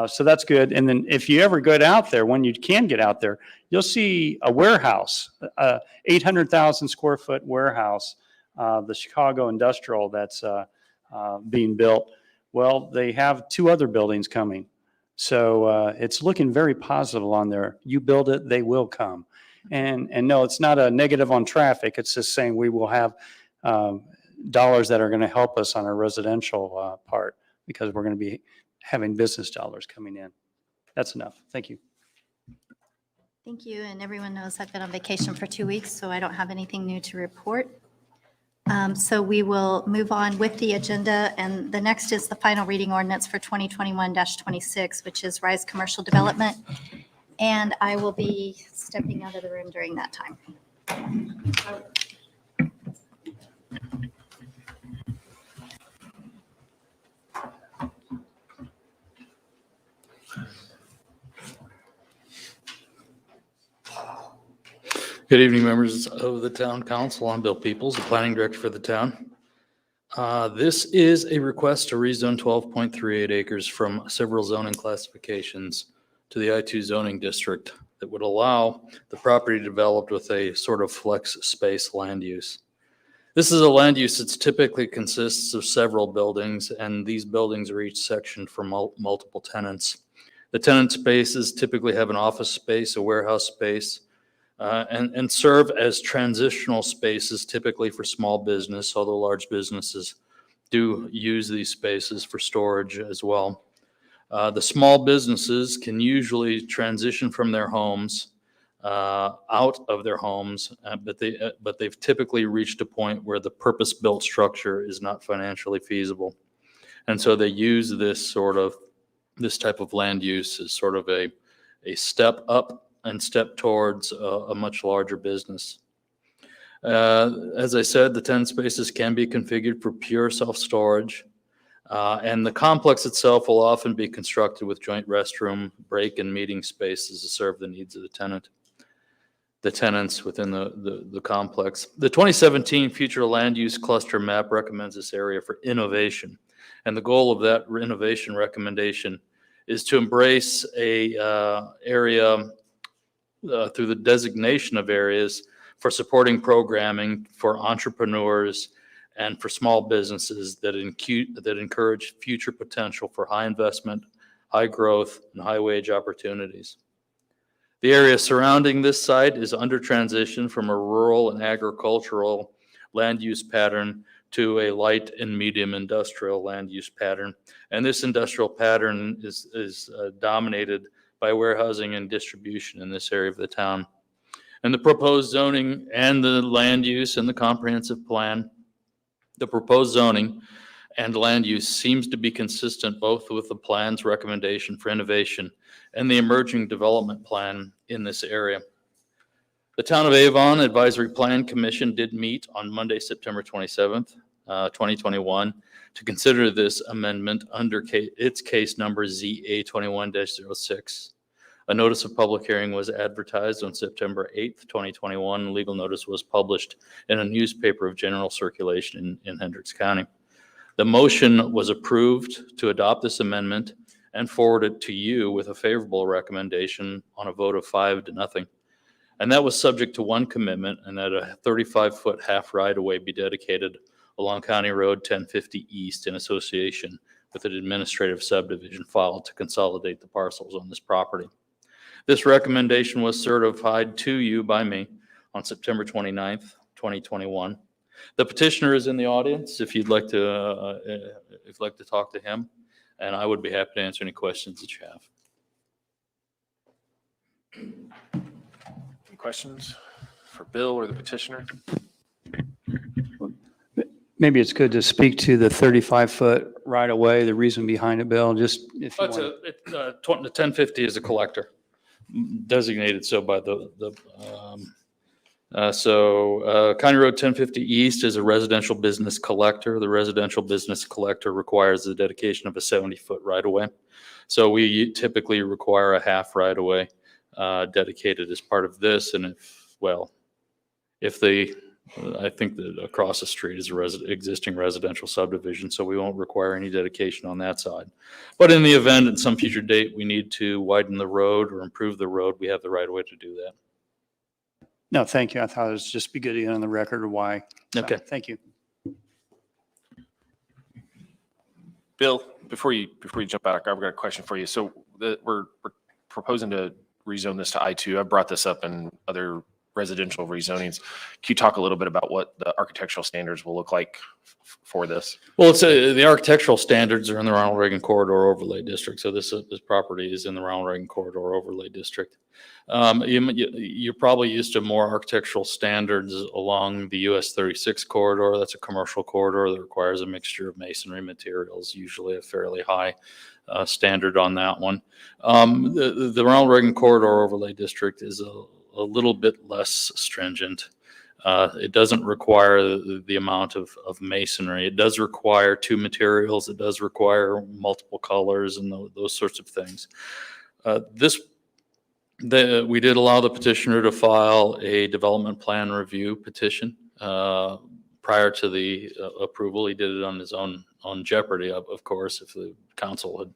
So that's good. And then if you ever get out there, when you can get out there, you'll see a warehouse, 800,000 square foot warehouse, the Chicago Industrial that's being built. Well, they have 2 other buildings coming. So it's looking very positive on there. You build it, they will come. And no, it's not a negative on traffic. It's just saying we will have dollars that are going to help us on our residential part because we're going to be having business dollars coming in. That's enough. Thank you. Thank you. And everyone knows I've been on vacation for 2 weeks, so I don't have anything new to report. So we will move on with the agenda, and the next is the final reading ordinance for 2021-26, which is Rise Commercial Development. And I will be stepping out of the room during that time. Good evening, members of the Town Council. I'm Bill Peoples, the Planning Director for the town. This is a request to rezone 12.38 acres from several zoning classifications to the I2 zoning district that would allow the property developed with a sort of flex space land use. This is a land use that typically consists of several buildings, and these buildings are each sectioned for multiple tenants. The tenant spaces typically have an office space, a warehouse space, and serve as transitional spaces typically for small business, although large businesses do use these spaces for storage as well. The small businesses can usually transition from their homes, out of their homes, but they've typically reached a point where the purpose-built structure is not financially feasible. And so they use this type of land use as sort of a step up and step towards a much larger business. As I said, the tenant spaces can be configured for pure self-storage, and the complex itself will often be constructed with joint restroom, break, and meeting spaces to serve the needs of the tenants within the complex. The 2017 Future Land Use Cluster Map recommends this area for innovation, and the goal of that innovation recommendation is to embrace a area through the designation of areas for supporting programming for entrepreneurs and for small businesses that encourage future potential for high investment, high growth, and high wage opportunities. The area surrounding this site is under transition from a rural and agricultural land use pattern to a light and medium industrial land use pattern. And this industrial pattern is dominated by warehousing and distribution in this area of the town. And the proposed zoning and the land use and the comprehensive plan, the proposed zoning and land use seems to be consistent both with the plan's recommendation for innovation and the emerging development plan in this area. The Town of Avon Advisory Plan Commission did meet on Monday, September 27th, 2021, to consider this amendment under its case number ZA21-06. A notice of public hearing was advertised on September 8th, 2021. Legal notice was published in a newspaper of general circulation in Hendricks County. The motion was approved to adopt this amendment and forwarded to you with a favorable recommendation on a vote of 5-0. And that was subject to one commitment, and that a 35-foot half right-of-way be dedicated along County Road 1050 East in association with an administrative subdivision filed to consolidate the parcels on this property. This recommendation was certified to you by me on September 29th, 2021. The petitioner is in the audience if you'd like to talk to him, and I would be happy to answer any questions that you have. Any questions for Bill or the petitioner? Maybe it's good to speak to the 35-foot right-of-way, the reason behind it, Bill, just if you want. The 1050 is a collector, designated so by County Road 1050 East is a residential business collector. The residential business collector requires the dedication of a 70-foot right-of-way. So we typically require a half right-of-way dedicated as part of this. And I think that across the street is existing residential subdivision, so we won't require any dedication on that side. But in the event at some future date we need to widen the road or improve the road, we have the right of way to do that. No, thank you. I thought it was just be good to get on the record why. Okay. Thank you. Bill, before you jump out, I've got a question for you. So we're proposing to rezone this to I2. I brought this up in other residential rezonings. Can you talk a little bit about what the architectural standards will look like for this? Well, the architectural standards are in the Ronald Reagan Corridor Overlay District. So this property is in the Ronald Reagan Corridor Overlay District. You're probably used to more architectural standards along the US 36 corridor. That's a commercial corridor that requires a mixture of masonry materials, usually a fairly high standard on that one. The Ronald Reagan Corridor Overlay District is a little bit less stringent. It doesn't require the amount of masonry. It does require two materials. It does require multiple colors and those sorts of things. We did allow the petitioner to file a development plan review petition prior to the approval. He did it on his own jeopardy, of course. If the council had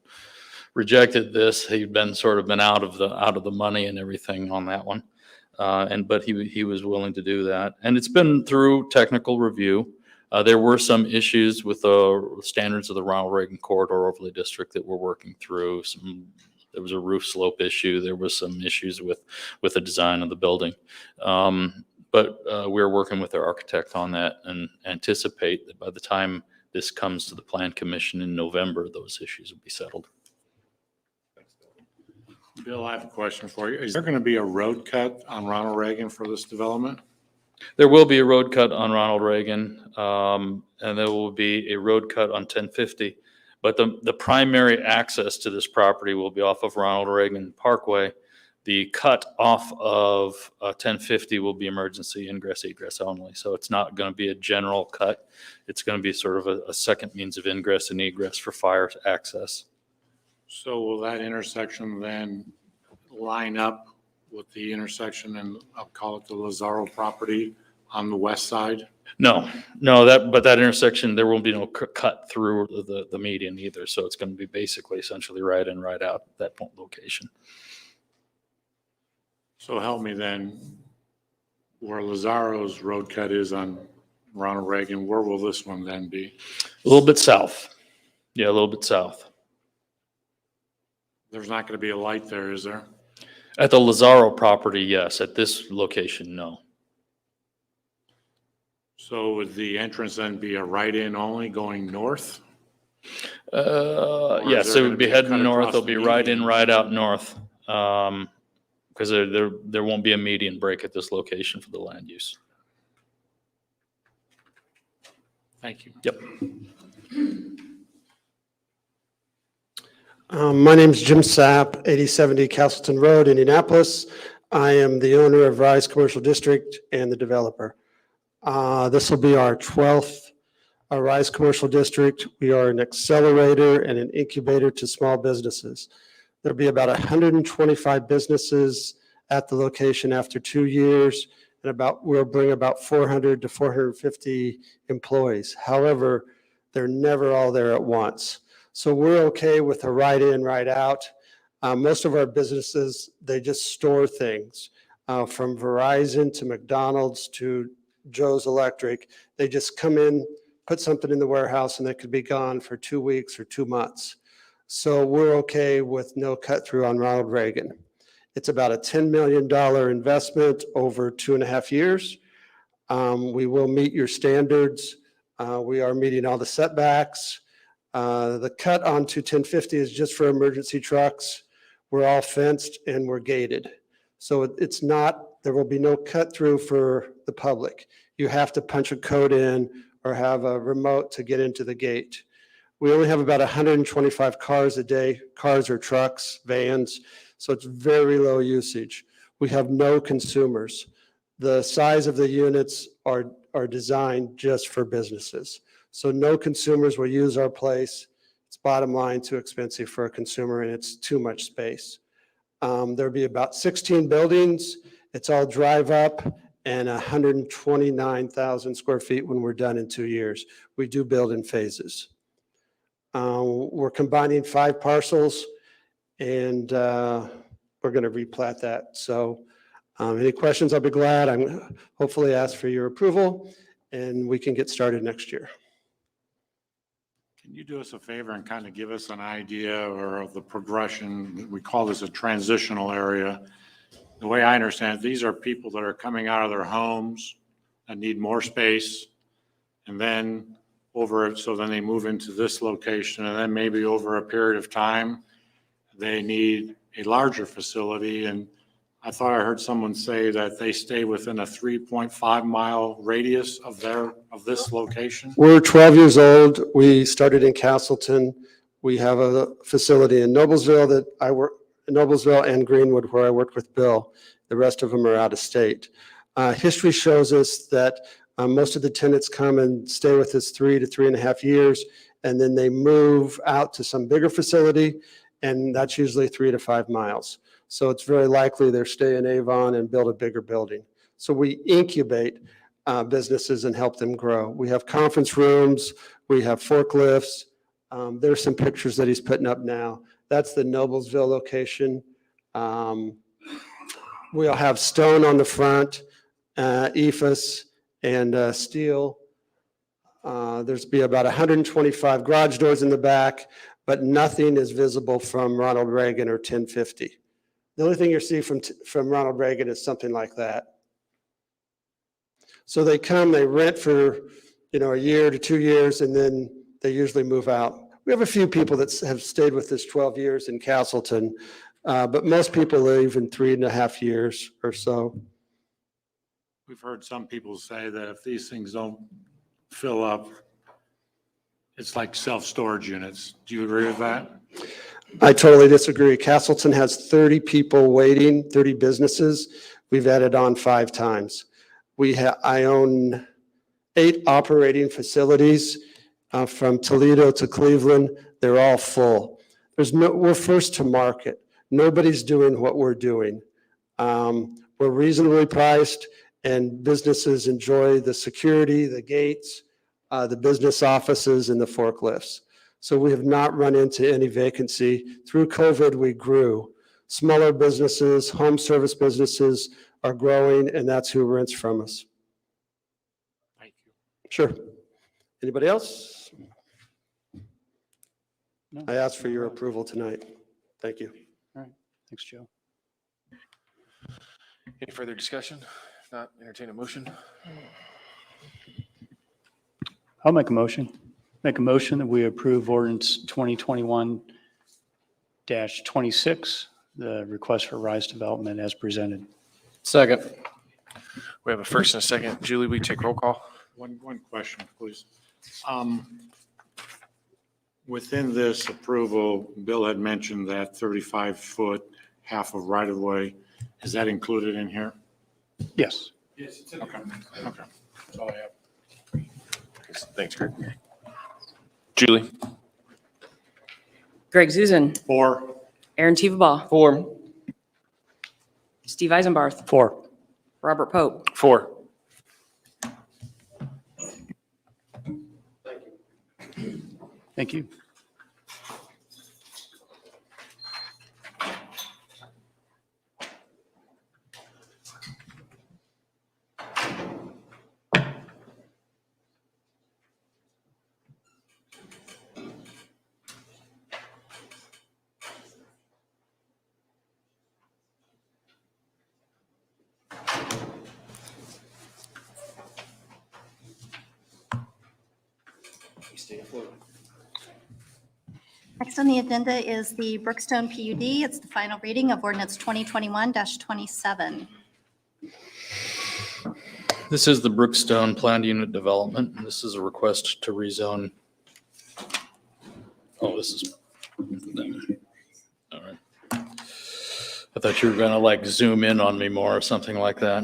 rejected this, he'd been out of the money and everything on that one. But he was willing to do that, and it's been through technical review. There were some issues with the standards of the Ronald Reagan Corridor Overlay District that we're working through. There was a roof slope issue. There was some issues with the design of the building, but we're working with our architect on that and anticipate that by the time this comes to the Plan Commission in November, those issues will be settled. Bill, I have a question for you. Is there going to be a road cut on Ronald Reagan for this development? There will be a road cut on Ronald Reagan, and there will be a road cut on 1050. But the primary access to this property will be off of Ronald Reagan Parkway. The cut off of 1050 will be emergency ingress, egress only. So it's not going to be a general cut. It's going to be sort of a second means of ingress and egress for fire access. So will that intersection then line up with the intersection, and I'll call it the Lazaro property on the west side? No, but that intersection, there will be no cut through the median either. So it's going to be basically essentially right in, right out at that location. So help me then, where Lazaro's road cut is on Ronald Reagan, where will this one then be? A little bit south. Yeah, a little bit south. There's not going to be a light there, is there? At the Lazaro property, yes. At this location, no. So would the entrance then be a right-in only going north? Yes, is it there would be gonna be a heading cut north. across It'll the be right in, median? right out north. Because there won't be a median break at this location for the land use. Thank you. Yep. My name's Jim Sapp, 8070 Castleton Road, Indianapolis. I am the owner of Arize Commercial District and the developer. This will be our 12th Arize Commercial District. We are an accelerator and an incubator to small businesses. There'll be about 125 businesses at the location after 2 years, and we'll bring about 400 to 450 employees. However, they're never all there at once. So we're okay with a right in, right out. Most of our businesses, they just store things from Verizon to McDonald's to Joe's Electric. They just come in, put something in the warehouse, and they could be gone for 2 weeks or 2 months. So we're okay with no cut through on Ronald Reagan. It's about a $10 million investment over 2.5 years. We will meet your standards. We are meeting all the setbacks. The cut onto 1050 is just for emergency trucks. We're all fenced and we're gated. So it's not, there will be no cut through for the public. You have to punch a code in or have a remote to get into the gate. We only have about 125 cars a day, cars or trucks, vans. So it's very low usage. We have no consumers. The size of the units are designed just for businesses. So no consumers will use our place. It's bottom line too expensive for a consumer and it's too much space. There'll be about 16 buildings. It's all drive up and 129,000 square feet when we're done in 2 years. We do build in phases. We're combining 5 parcels and we're going to replat that. So any questions, I'll be glad. I'm hopefully ask for your approval and we can get started next year. Can you do us a favor and kind of give us an idea or of the progression? We call this a transitional area. The way I understand it, these are people that are coming out of their homes and need more space. And then so then they move into this location and then maybe over a period of time, they need a larger facility. And I thought I heard someone say that they stay within a 3.5 mile radius of this location. We're 12 years old. We started in Castleton. We have a facility in Noblesville that I work, Noblesville and Greenwood, where I worked with Bill. The rest of them are out of state. History shows us that most of the tenants come and stay with us 3 to 3.5 years, and then they move out to some bigger facility, and that's usually 3 to 5 miles. So it's very likely they'll stay in Avon and build a bigger building. So we incubate businesses and help them grow. We have conference rooms, we have forklifts. There's some pictures that he's putting up now. That's the Noblesville location. We'll have stone on the front, EFS and steel. There's be about 125 garage doors in the back, but nothing is visible from Ronald Reagan or 1050. The only thing you see from Ronald Reagan is something like that. So they come, they rent for, a year to 2 years, and then they usually move out. We have a few people that have stayed with us 12 years in Castleton, but most people leave in 3.5 years or so. We've heard some people say that if these things don't fill up, it's like self-storage units. Do you agree with that? I totally disagree. Castleton has 30 people waiting, 30 businesses. We've added on 5 times. I own 8 operating facilities from Toledo to Cleveland. They're all full. We're first to market. Nobody's doing what we're doing. We're reasonably priced, and businesses enjoy the security, the gates, the business offices, and the forklifts. So we have not run into any vacancy. Through COVID, we grew. Smaller businesses, home service businesses are growing, and that's who rents from us. Thank you. Sure. Anybody else? No. I ask for your approval tonight. Thank you. All right. Thanks, Joe. Any further discussion? If not, entertain a motion. I'll make a motion. Make a motion that we approve ordinance 2021-26, the request for Arize Development as presented. Second. We have a first and a second. Julie, we take roll call? One question, please. Within this approval, Bill had mentioned that 35-foot half of right-of-way. Is that included in here? Yes. Yes. Okay. That's all I have. Thanks, Greg. Julie? Greg Zuzen, 4. Aaron Teveba, 4. Steve Eisenbarth, 4. Robert Pope. 4. Thank you. Next on the agenda is the Brookstone PUD. It's the final reading of ordinance 2021-27. This is the Brookstone Planned Unit Development. And this is a request to rezone. Oh, this is them. All right. I thought you were going to like zoom in on me more or something like that.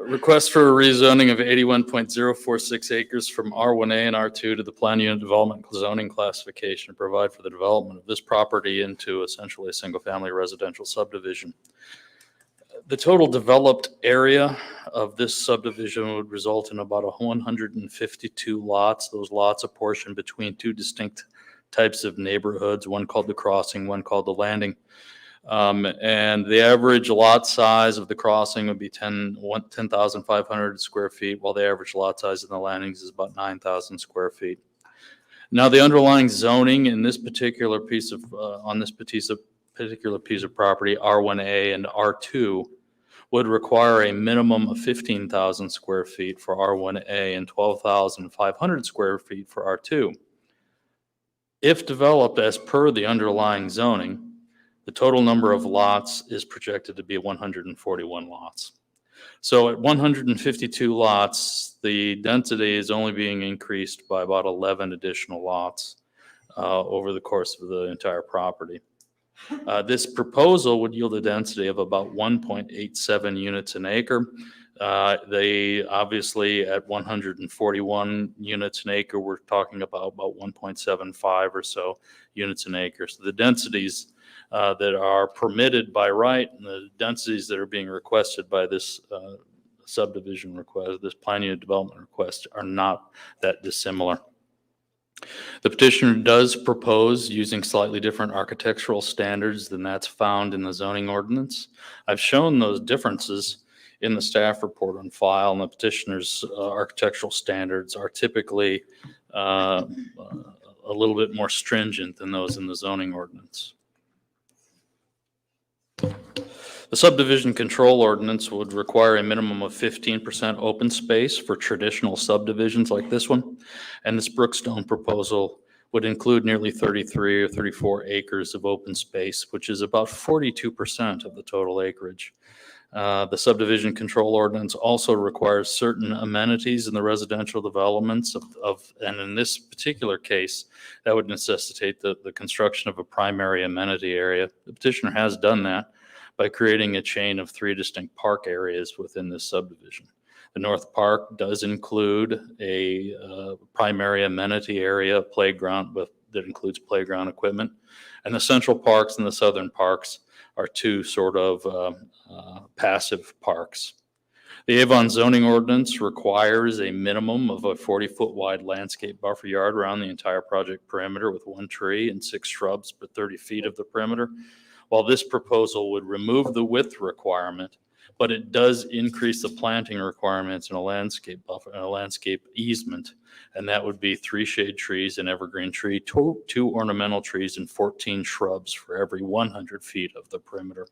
Request for a rezoning of 81.046 acres from R1A and R2 to the Planned Unit Development zoning classification to provide for the development of this property into essentially a single-family residential subdivision. The total developed area of this subdivision would result in about 152 lots. Those lots apportioned between two distinct types of neighborhoods, one called the Crossing, one called the Landing. And the average lot size of the Crossing would be 10,500 square feet, while the average lot size in the Landings is about 9,000 square feet. Now, the underlying zoning in this particular piece of, on this particular piece of property, R1A and R2, would require a minimum of 15,000 square feet for R1A and 12,500 square feet for R2. If developed as per the underlying zoning, the total number of lots is projected to be 141 lots. So at 152 lots, the density is only being increased by about 11 additional lots over the course of the entire property. This proposal would yield a density of about 1.87 units an acre. They obviously at 141 units an acre, we're talking about 1.75 or so units an acre. So the densities that are permitted by right and the densities that are being requested by this subdivision request, this plan unit development request, are not that dissimilar. The petitioner does propose using slightly different architectural standards than that's found in the zoning ordinance. I've shown those differences in the staff report on file, and the petitioner's architectural standards are typically a little bit more stringent than those in the zoning ordinance. The subdivision control ordinance would require a minimum of 15% open space for traditional subdivisions like this one. And this Brookstone proposal would include nearly 33 or 34 acres of open space, which is about 42% of the total acreage. The subdivision control ordinance also requires certain amenities in the residential developments and in this particular case, that would necessitate the construction of a primary amenity area. The petitioner has done that by creating a chain of 3 distinct park areas within this subdivision. The North Park does include a primary amenity area, playground that includes playground equipment. And the Central Parks and the Southern Parks are 2 sort of passive parks. The Avon zoning ordinance requires a minimum of a 40-foot wide landscape buffer yard around the entire project perimeter with 1 tree and 6 shrubs per 30 feet of the perimeter. while this proposal would remove the width requirement, but it does increase the planting requirements in a landscape buffer, a landscape easement. And that would be 3 shade trees, an evergreen tree, 2 ornamental trees, and 14 shrubs for every 100 feet of the perimeter.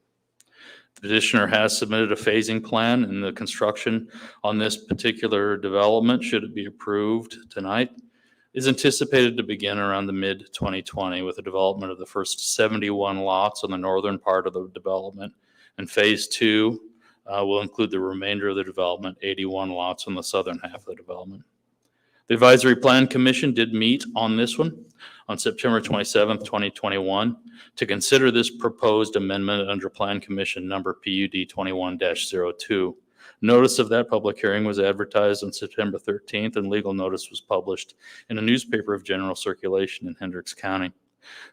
The petitioner has submitted a phasing plan, and the construction on this particular development, should it be approved tonight, is anticipated to begin around the mid-2020 with the development of the first 71 lots on the northern part of the development. And phase 2 will include the remainder of the development, 81 lots on the southern half of the development. The Advisory Plan Commission did meet on this one on September 27th, 2021, to consider this proposed amendment under Plan Commission number PUD 21-02. Notice of that public hearing was advertised on September 13th, and legal notice was published in a newspaper of general circulation in Hendricks County.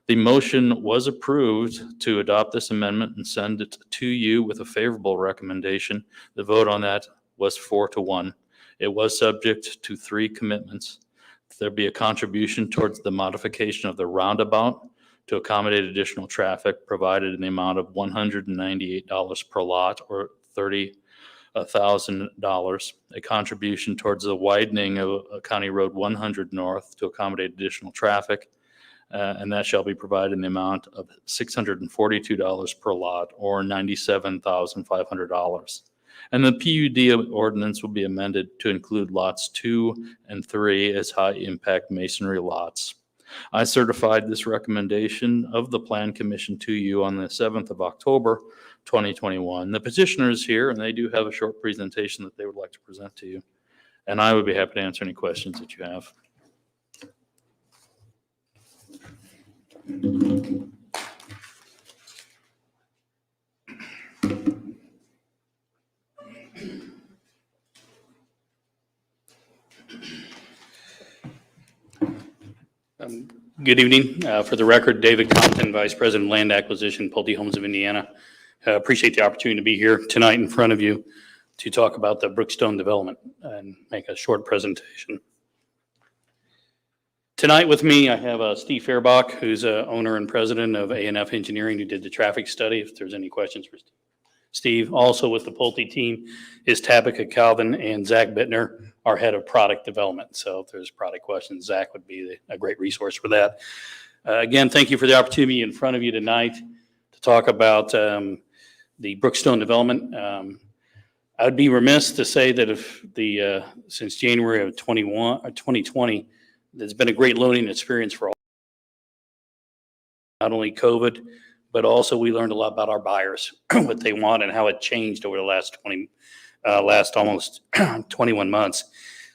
The motion was approved to adopt this amendment and send it to you with a favorable recommendation. The vote on that was 4-1. It was subject to 3 commitments. There'd be a contribution towards the modification of the roundabout to accommodate additional traffic provided in the amount of $198 per lot, or $30,000. A contribution towards the widening of County Road 100 North to accommodate additional traffic, and that shall be provided in the amount of $642 per lot, or $97,500. And the PUD ordinance will be amended to include lots 2 and 3 as high-impact masonry lots. I certified this recommendation of the Plan Commission to you on the 7th of October, 2021. The petitioner is here, and they do have a short presentation that they would like to present to you. And I would be happy to answer any questions that you have. Good evening. For the record, David Compton, Vice President of Land Acquisition, Pulte Homes of Indiana. Appreciate the opportunity to be here tonight in front of you to talk about the Brookstone Development and make a short presentation. Tonight with me, I have Steve Fairbach, who's owner and president of A&F Engineering, who did the traffic study, if there's any questions for Steve. Also with the Pulte team is Tabitha Calvin and Zach Bittner, our head of product development. So if there's product questions, Zach would be a great resource for that. Again, thank you for the opportunity in front of you tonight to talk about the Brookstone Development. I would be remiss to say that if since January of 2020, there's been a great learning experience for all. Not only COVID, but also we learned a lot about our buyers, what they want and how it changed over the last almost 21 months.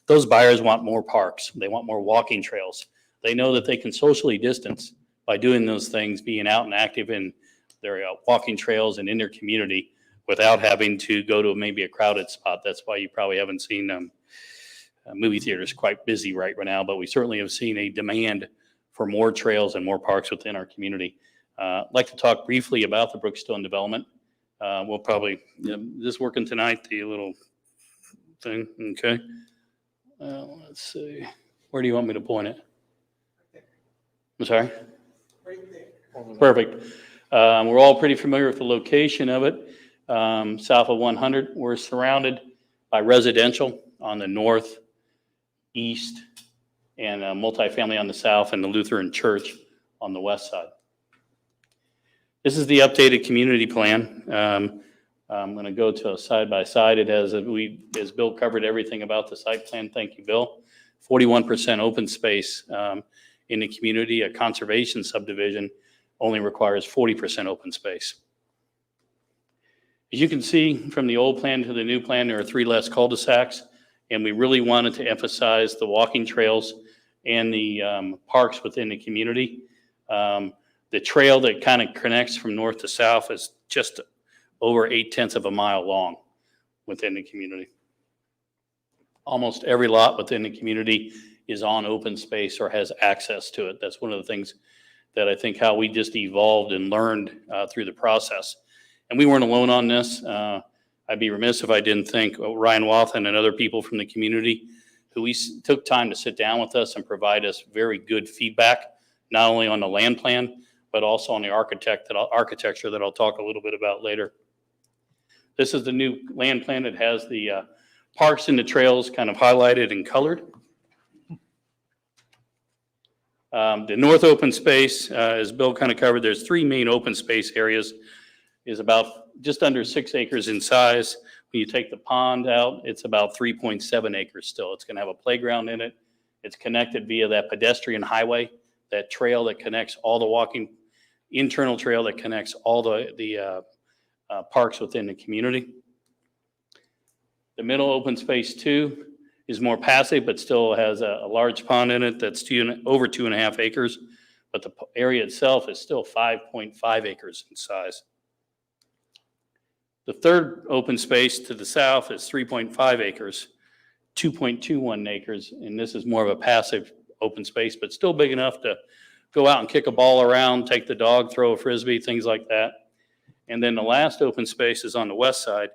Those buyers want more parks. They want more walking trails. They know that they can socially distance by doing those things, being out and active in their walking trails and in their community without having to go to maybe a crowded spot. That's why you probably haven't seen movie theaters quite busy right now, but we certainly have seen a demand for more trails and more parks within our community. I'd like to talk briefly about the Brookstone Development. We'll probably, is this working tonight, the little thing? Okay. Let's see. Where do you want me to point it? I'm sorry? Right there. Perfect. We're all pretty familiar with the location of it. South of 100, we're surrounded by residential on the north, east, and multifamily on the south, and the Lutheran church on the west side. This is the updated community plan. I'm going to go to side by side. It has, as Bill covered everything about the site plan. Thank you, Bill. 41% open space in the community. A conservation subdivision only requires 40% open space. As you can see from the old plan to the new plan, there are 3 less cul-de-sacs, and we really wanted to emphasize the walking trails and the parks within the community. The trail that kind of connects from north to south is just over 0.8 of a mile long within the community. Almost every lot within the community is on open space or has access to it. That's one of the things that I think how we just evolved and learned through the process. And we weren't alone on this. I'd be remiss if I didn't thank Ryan Wathen and other people from the community who took time to sit down with us and provide us very good feedback, not only on the land plan, but also on the architecture that I'll talk a little bit about later. This is the new land plan that has the parks and the trails kind of highlighted and colored. The north open space, as Bill kind of covered, there's 3 main open space areas, is about just under 6 acres in size. When you take the pond out, it's about 3.7 acres still. It's going to have a playground in it. It's connected via that pedestrian highway, that trail that connects all the walking, internal trail that connects all the parks within the community. The middle open space 2 is more passive, but still has a large pond in it that's over 2.5 acres. But the area itself is still 5.5 acres in size. The third open space to the south is 3.5 acres, 2.21 acres, and this is more of a passive open space, but still big enough to go out and kick a ball around, take the dog, throw a frisbee, things like that. And then the last open space is on the west side,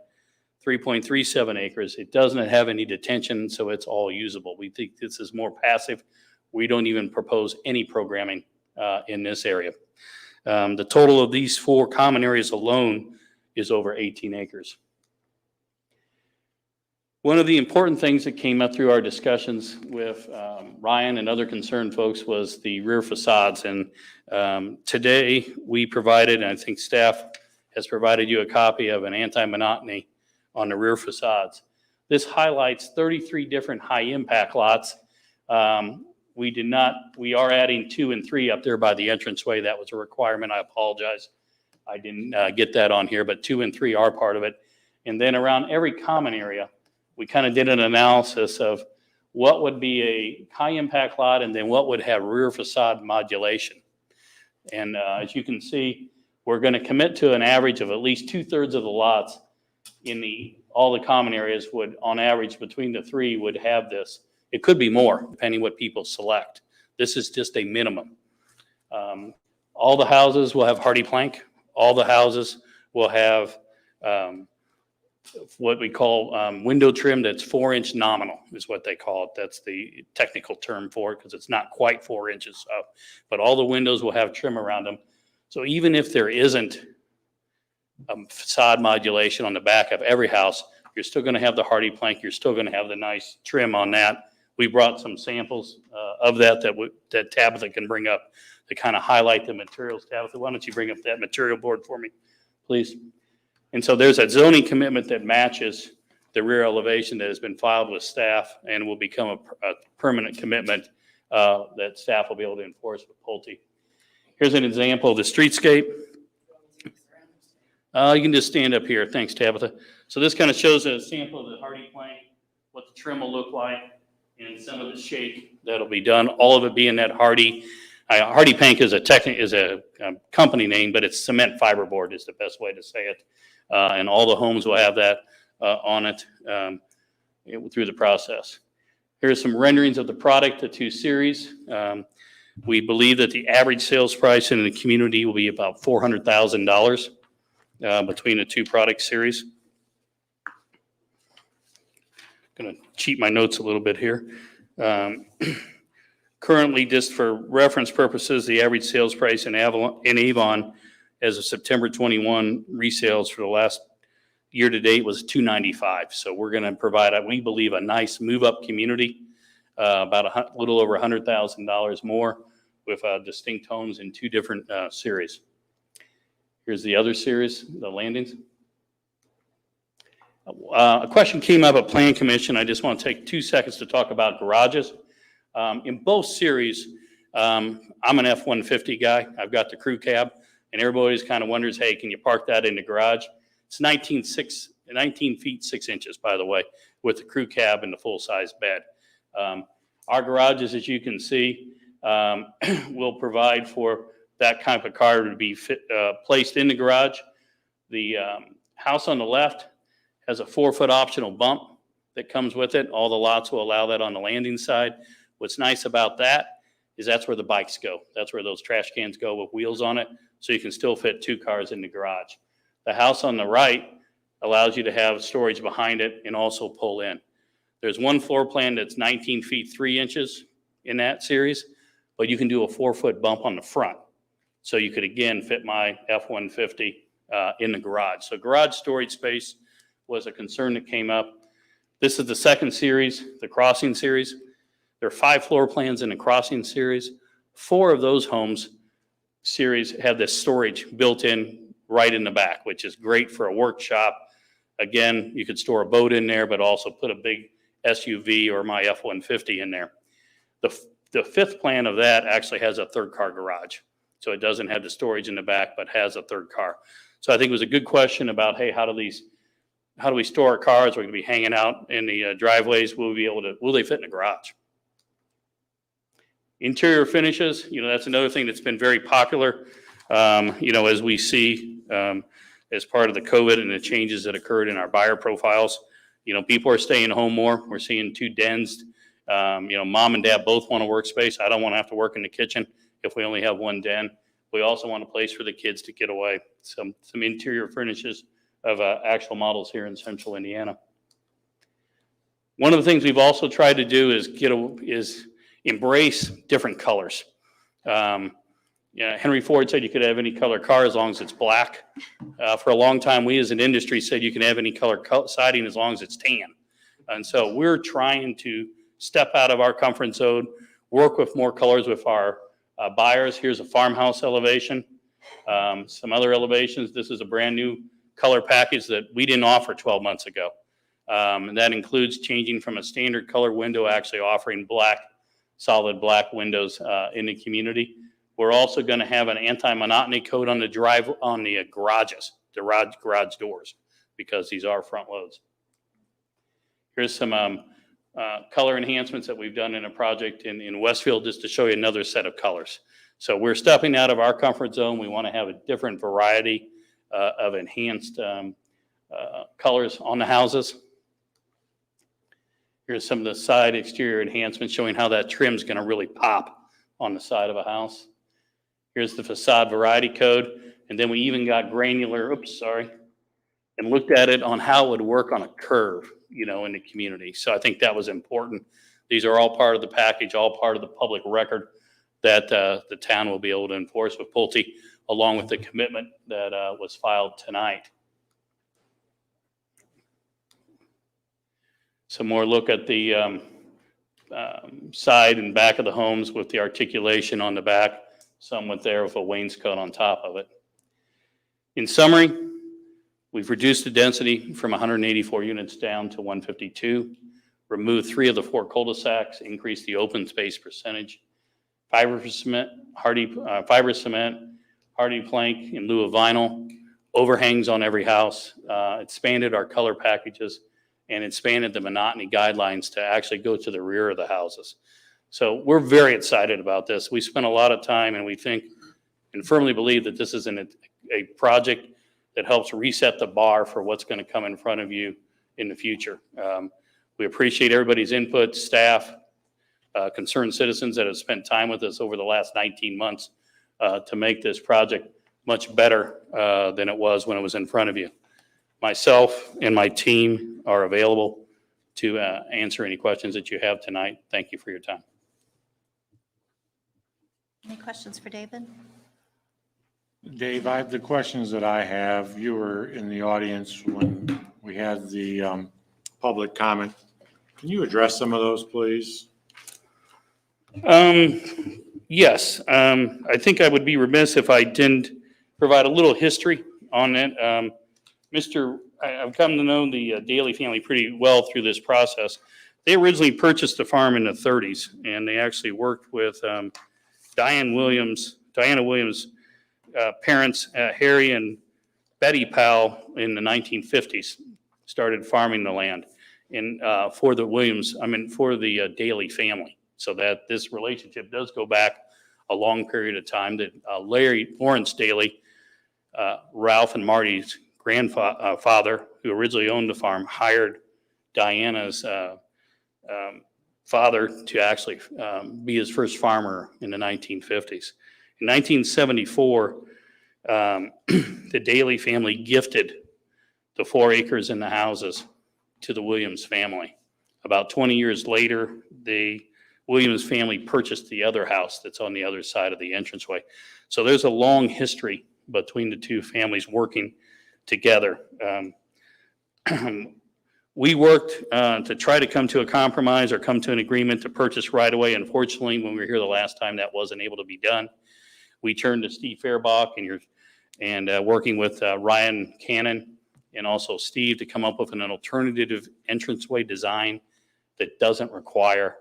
3.37 acres. It doesn't have any detention, so it's all usable. We think this is more passive. We don't even propose any programming in this area. The total of these 4 common areas alone is over 18 acres. One of the important things that came up through our discussions with Ryan and other concerned folks was the rear facades. And today we provided, and I think staff has provided you a copy of an anti-monotony on the rear facades. This highlights 33 different high impact lots. We are adding 2 and 3 up there by the entranceway. That was a requirement. I apologize. I didn't get that on here, but 2 and 3 are part of it. And then around every common area, we kind of did an analysis of what would be a high impact lot and then what would have rear facade modulation. And as you can see, we're going to commit to an average of at least 2/3 of the lots in all the common areas would, on average, between the 3 would have this. It could be more, depending what people select. This is just a minimum. All the houses will have hardy plank. All the houses will have what we call window trim that's 4-inch nominal is what they call it. That's the technical term for it because it's not quite 4 inches up. But all the windows will have trim around them. So even if there isn't facade modulation on the back of every house, you're still going to have the hardy plank. You're still going to have the nice trim on that. We brought some samples of that Tabitha can bring up to kind of highlight the materials. Tabitha, why don't you bring up that material board for me, please? And so there's a zoning commitment that matches the rear elevation that has been filed with staff and will become a permanent commitment that staff will be able to enforce with Pulte. Here's an example of the streetscape. You can just stand up here. Thanks, Tabitha. So this kind of shows a sample of the hardy plank, what the trim will look like, and some of the shake that'll be done. All of it being that hardy. Hardy plank is a company name, but it's cement fiberboard is the best way to say it. And all the homes will have that on it through the process. Here's some renderings of the product, the 2 series. We believe that the average sales price in the community will be about $400,000 between the 2 product series. Going to cheat my notes a little bit here. Currently, just for reference purposes, the average sales price in Avon as of September 21 resales for the last year to date was $295. So we're going to provide, we believe, a nice move-up community, about a little over $100,000 more with distinct homes in 2 different series. Here's the other series, the landings. A question came up at Plan Commission. I just want to take 2 seconds to talk about garages. In both series, I'm an F-150 guy. I've got the crew cab, and everybody always kind of wonders, hey, can you park that in the garage? It's 19 feet 6 inches, by the way, with the crew cab and the full-size bed. Our garages, as you can see, will provide for that kind of car to be placed in the garage. The house on the left has a 4-foot optional bump that comes with it. All the lots will allow that on the landing side. What's nice about that is that's where the bikes go. That's where those trash cans go with wheels on it, so you can still fit 2 cars in the garage. The house on the right allows you to have storage behind it and also pull in. There's one floor plan that's 19 feet 3 inches in that series, but you can do a 4-foot bump on the front. So you could again fit my F-150 in the garage. So garage storage space was a concern that came up. This is the second series, the Crossing series. There are 5 floor plans in the Crossing series. 4 of those homes series have this storage built in right in the back, which is great for a workshop. Again, you could store a boat in there, but also put a big SUV or my F-150 in there. The 5th plan of that actually has a 3rd car garage. So it doesn't have the storage in the back, but has a 3rd car. So I think it was a good question about, hey, how do we store our cars? We're going to be hanging out in the driveways. Will they fit in the garage? Interior finishes, that's another thing that's been very popular, as we see as part of the COVID and the changes that occurred in our buyer profiles. People are staying home more. We're seeing 2 dens. Mom and dad both want a workspace. I don't want to have to work in the kitchen if we only have 1 den. We also want a place for the kids to get away. Some interior finishes of actual models here in central Indiana. One of the things we've also tried to do is embrace different colors. Henry Ford said you could have any color car as long as it's black. For a long time, we as an industry said you can have any color siding as long as it's tan. And so we're trying to step out of our comfort zone, work with more colors with our buyers. Here's a farmhouse elevation. Some other elevations. This is a brand new color package that we didn't offer 12 months ago. And that includes changing from a standard color window, actually offering solid black windows in the community. We're also going to have an anti-monotony code on the garages, the garage doors, because these are front loads. Here's some color enhancements that we've done in a project in Westfield, just to show you another set of colors. So we're stepping out of our comfort zone. We want to have a different variety of enhanced colors on the houses. Here's some of the side exterior enhancements showing how that trim is going to really pop on the side of a house. Here's the facade variety code. And then we even got granular, and looked at it on how it would work on a curve, in the community. So I think that was important. These are all part of the package, all part of the public record that the town will be able to enforce with Pulte, along with the commitment that was filed tonight. Some more look at the side and back of the homes with the articulation on the back, some with a wainscot on top of it. In summary, we've reduced the density from 184 units down to 152, removed 3 of the 4 cul-de-sacs, increased the open space percentage, fiber cement, hardy plank in lieu of vinyl, overhangs on every house, expanded our color packages, and expanded the monotony guidelines to actually go to the rear of the houses. So we're very excited about this. We spent a lot of time, and we think and firmly believe that this is a project that helps reset the bar for what's going to come in front of you in the future. We appreciate everybody's input, staff, concerned citizens that have spent time with us over the last 19 months to make this project much better than it was when it was in front of you. Myself and my team are available to answer any questions that you have tonight. Thank you for your time. Any questions for David? Dave, the questions that I have, you were in the audience when we had the public comment. Can you address some of those, please? Yes. I think I would be remiss if I didn't provide a little history on it. I've come to know the Daly family pretty well through this process. They originally purchased the farm in the 30s, and they actually worked with Diana Williams' parents, Harry and Betty Powell, in the 1950s, started farming the land for the Daly family. So that this relationship does go back a long period of time. That Lawrence Daly, Ralph and Marty's grandfather, who originally owned the farm, hired Diana's father to actually be his first farmer in the 1950s. In 1974, the Daly family gifted the 4 acres and the houses to the Williams family. About 20 years later, Williams family purchased the other house that's on the other side of the entranceway. So there's a long history between the two families working together. We worked to try to come to a compromise or come to an agreement to purchase right away. Unfortunately, when we were here the last time, that wasn't able to be done. We turned to Steve Fairbach and working with Ryan Cannon and also Steve to come up with an alternative entranceway design that doesn't require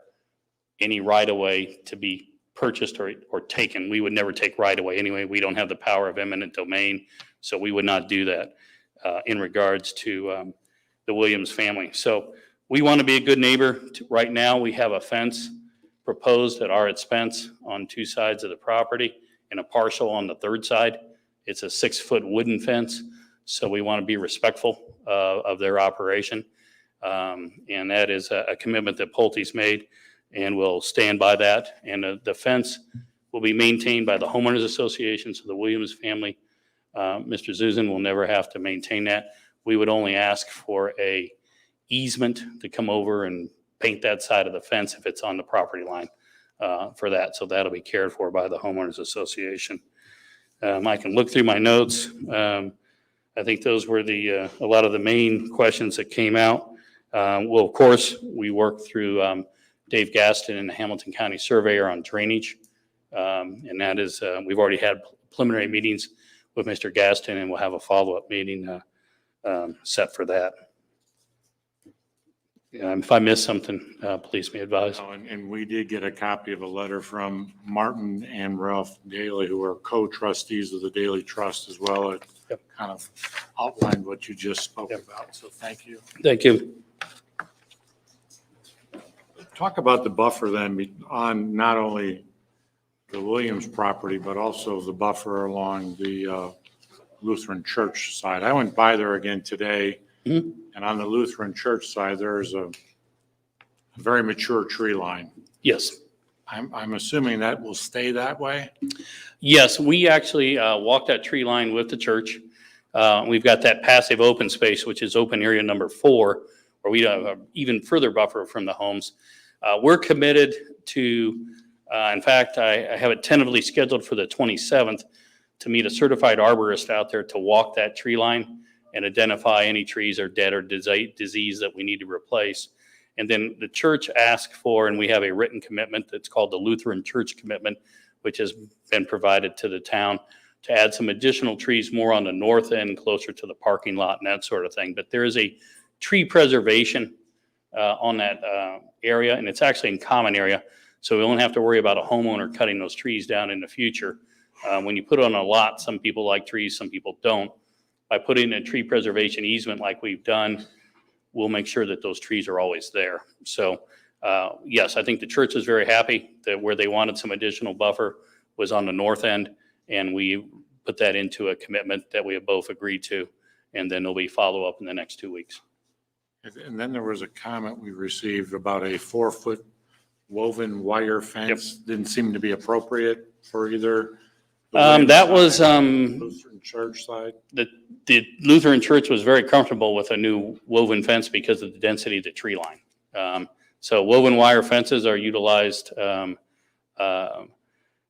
any right-of-way to be purchased or taken. We would never take right-of-way anyway. We don't have the power of eminent domain, so we would not do that in regards to the Williams family. So we want to be a good neighbor. Right now, we have a fence proposed at our expense on two sides of the property and a partial on the third side. It's a 6-foot wooden fence, so we want to be respectful of their operation. And that is a commitment that Pulte's made, and we'll stand by that. And the fence will be maintained by the homeowners association, so the Williams family, Mr. Zuzan, will never have to maintain that. We would only ask for a easement to come over and paint that side of the fence if it's on the property line for that. So that'll be cared for by the homeowners association. I can look through my notes. I think those were a lot of the main questions that came out. Well, of course, we worked through Dave Gaston and the Hamilton County Surveyor on drainage. And that is, we've already had preliminary meetings with Mr. Gaston, and we'll have a follow-up meeting set for that. If I missed something, please be advised. And we did get a copy of a letter from Martin and Ralph Daly, who are co-trustees of the Daly Trust as well. It kind of outlined what you just spoke about, so thank you. Thank you. Talk about the buffer then on not only the Williams property, but also the buffer along the Lutheran Church side. I went by there again today, and on the Lutheran Church side, there's a very mature tree line. Yes. I'm assuming that will stay that way? Yes, we actually walked that tree line with the church. We've got that passive open space, which is open area number 4, where we have an even further buffer from the homes. We're committed to, in fact, I have it tentatively scheduled for the 27th to meet a certified arborist out there to walk that tree line and identify any trees are dead or diseased that we need to replace. And then the church asked for, and we have a written commitment that's called the Lutheran Church Commitment, which has been provided to the town to add some additional trees more on the north end, closer to the parking lot and that sort of thing. But there is a tree preservation on that area, and it's actually in common area. So we won't have to worry about a homeowner cutting those trees down in the future. When you put on a lot, some people like trees, some people don't. By putting a tree preservation easement like we've done, we'll make sure that those trees are always there. So yes, I think the church is very happy that where they wanted some additional buffer was on the north end, and we put that into a commitment that we have both agreed to, and then there'll be follow-up in the next 2 weeks. And then there was a comment we received about a 4-foot woven wire fence. Didn't seem to be appropriate for either. That was Lutheran Church side. The Lutheran Church was very comfortable with a new woven fence because of the density of the tree line. So woven wire fences are utilized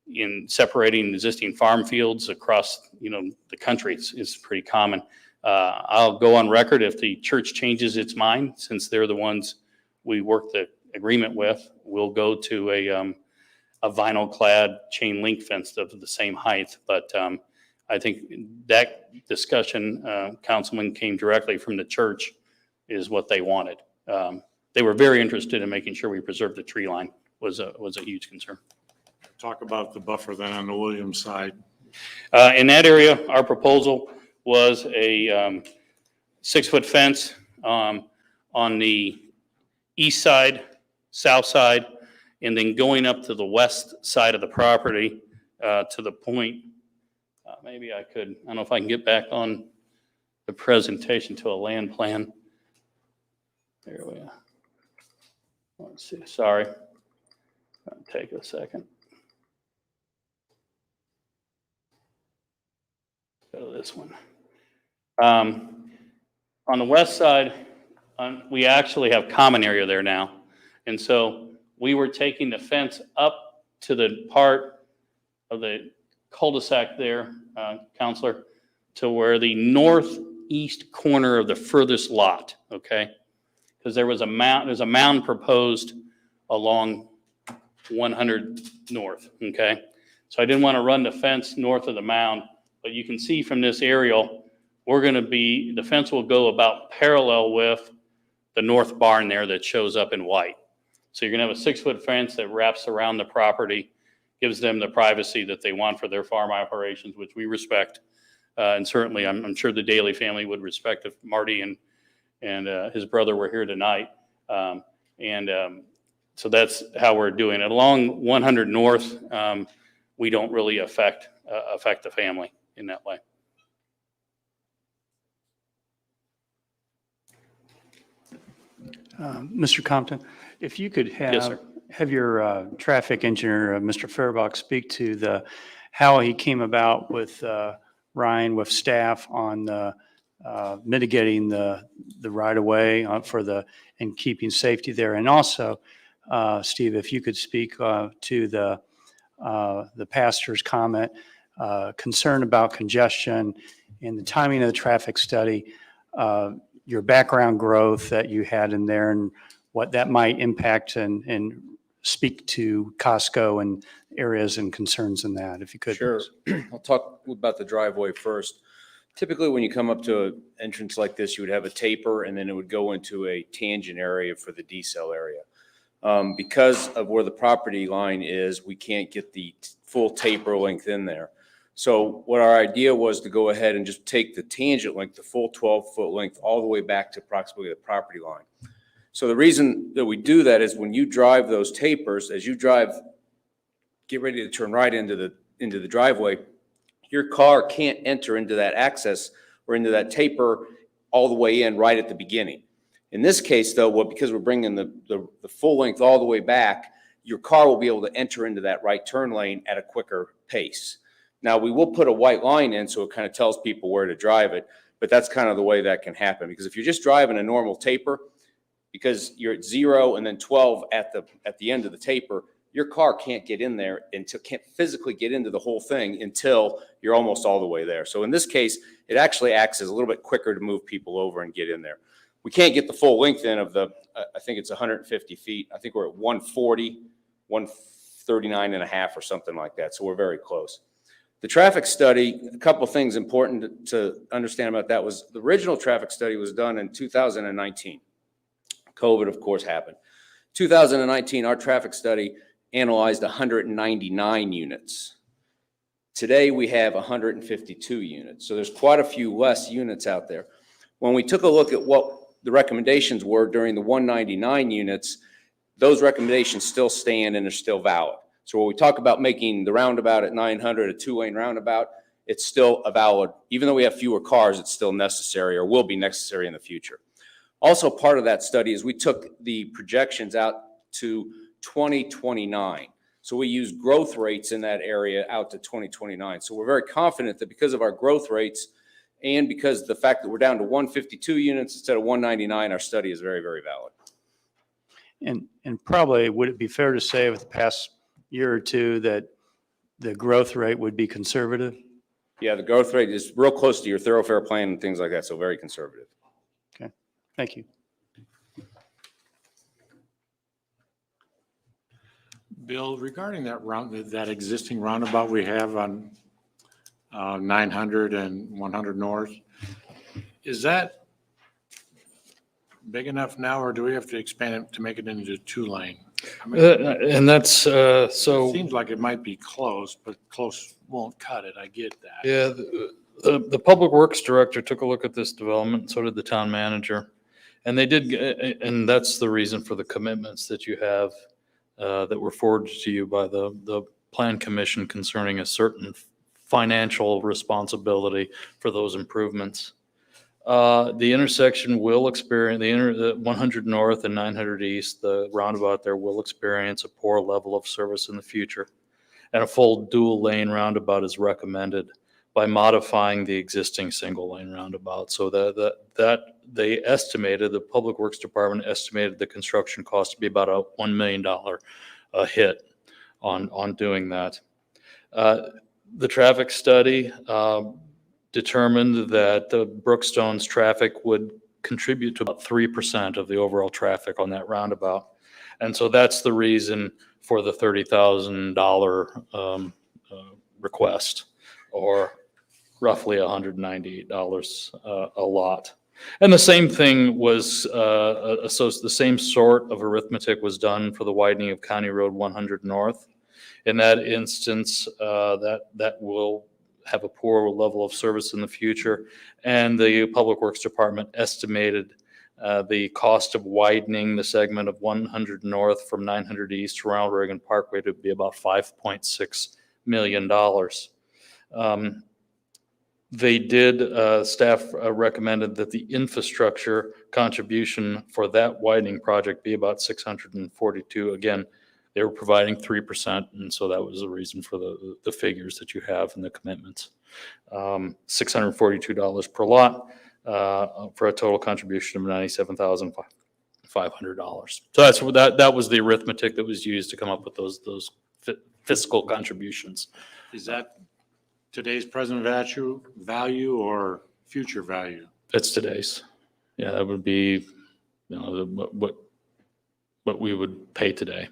in separating existing farm fields across, the country. It's pretty common. I'll go on record if the church changes its mind, since they're the ones we work the agreement with, we'll go to a vinyl clad chain link fence of the same height. But I think that discussion, Councilman, came directly from the church, is what they wanted. They were very interested in making sure we preserve the tree line, was a huge concern. Talk about the buffer then on the Williams side. In that area, our proposal was a 6-foot fence on the east side, south side, and then going up to the west side of the property to the point. Maybe I don't know if I can get back on the presentation to a land plan. There we are. Let's see, sorry. It'll take a second. Go to this one. On the west side, we actually have common area there now. And so we were taking the fence up to the part of the cul-de-sac there, Counselor, to where the northeast corner of the furthest lot, okay? Because there's a mound proposed along 100 North, okay? So I didn't want to run the fence north of the mound, but you can see from this aerial, the fence will go about parallel with the north barn there that shows up in white. So you're going to have a 6-foot fence that wraps around the property, gives them the privacy that they want for their farm operations, which we respect. And certainly, I'm sure the Daly family would respect if Marty and his brother were here tonight. So that's how we're doing it. Along 100 North, we don't really affect the family in that way. Mr. Compton, if you could Yes, sir. have your traffic engineer, Mr. Fairbach, speak to how he came about with Ryan, with staff on mitigating the right-of-way and keeping safety there. And also, Steve, if you could speak to the pastor's comment, concern about congestion and the timing of the traffic study, your background growth that you had in there and what that might impact and speak to Costco and areas and concerns in that, if you could. Sure. I'll talk about the driveway first. Typically, when you come up to an entrance like this, you would have a taper and then it would go into a tangent area for the decel area. Because of where the property line is, we can't get the full taper length in there. So what our idea was to go ahead and just take the tangent length, the full 12-foot length, all the way back to approximately the property line. So the reason that we do that is when you drive those tapers, as you get ready to turn right into the driveway, your car can't enter into that access or into that taper all the way in right at the beginning. In this case, though, because we're bringing the full length all the way back, your car will be able to enter into that right turn lane at a quicker pace. Now, we will put a white line in so it kind of tells people where to drive it, but that's kind of the way that can happen. Because if you're just driving a normal taper, because you're at 0 and then 12 at the end of the taper, your car can't get in there can't physically get into the whole thing until you're almost all the way there. So in this case, it actually acts as a little bit quicker to move people over and get in there. We can't get the full length in of I think it's 150 feet. I think we're at 140, 139 and a half or something like that. So we're very close. The traffic study, a couple of things important to understand about that was the original traffic study was done in 2019. COVID, of course, happened. 2019, our traffic study analyzed 199 units. Today, we have 152 units. So there's quite a few less units out there. When we took a look at what the recommendations were during the 199 units, those recommendations still stand and are still valid. So when we talk about making the roundabout at 900 a 2-lane roundabout, it's still a valid, even though we have fewer cars, it's still necessary or will be necessary in the future. Also, part of that study is we took the projections out to 2029. So we use growth rates in that area out to 2029. So we're very confident that because of our growth rates and because of the fact that we're down to 152 units instead of 199, our study is very, very valid. And probably, would it be fair to say with the past year or two that the growth rate would be conservative? Yeah, the growth rate is real close to your thoroughfare plan and things like that, so very conservative. Okay, thank you. Bill, regarding that existing roundabout we have on 900 and 100 North, is that big enough now, or do we have to expand it to make it into 2-lane? I mean, And that's, so. it seems like it might be close, but close won't cut it. I get that. Yeah, the Public Works Director took a look at this development, so did the town manager. And they did, and that's the reason for the commitments that you have that were forwarded to you by the Plan Commission concerning a certain financial responsibility for those improvements. The intersection will experience, the 100 North and 900 East, the roundabout there will experience a poor level of service in the future. And a full dual lane roundabout is recommended. by modifying the existing single-lane roundabout. So that they estimated, the Public Works Department estimated the construction cost to be about a $1 million hit on doing that. The traffic study determined that the Brookstone's traffic would contribute to about 3% of the overall traffic on that roundabout. And so that's the reason for the $30,000 request, or roughly $198 a lot. And the same thing was, the same sort of arithmetic was done for the widening of County Road 100 North. In that instance, that will have a poor level of service in the future. And the Public Works Department estimated the cost of widening the segment of 100 North from 900 East to Ronald Reagan Parkway to be about $5.6 million. Staff recommended that the infrastructure contribution for that widening project be about 642. Again, they were providing 3%, and so that was the reason for the figures that you have in the commitments. $642 per lot for a total contribution of $97,500. So that was the arithmetic that was used to come up with those fiscal contributions. Is that today's present value or future value? It's today's. Yeah, that would be, what we would pay today.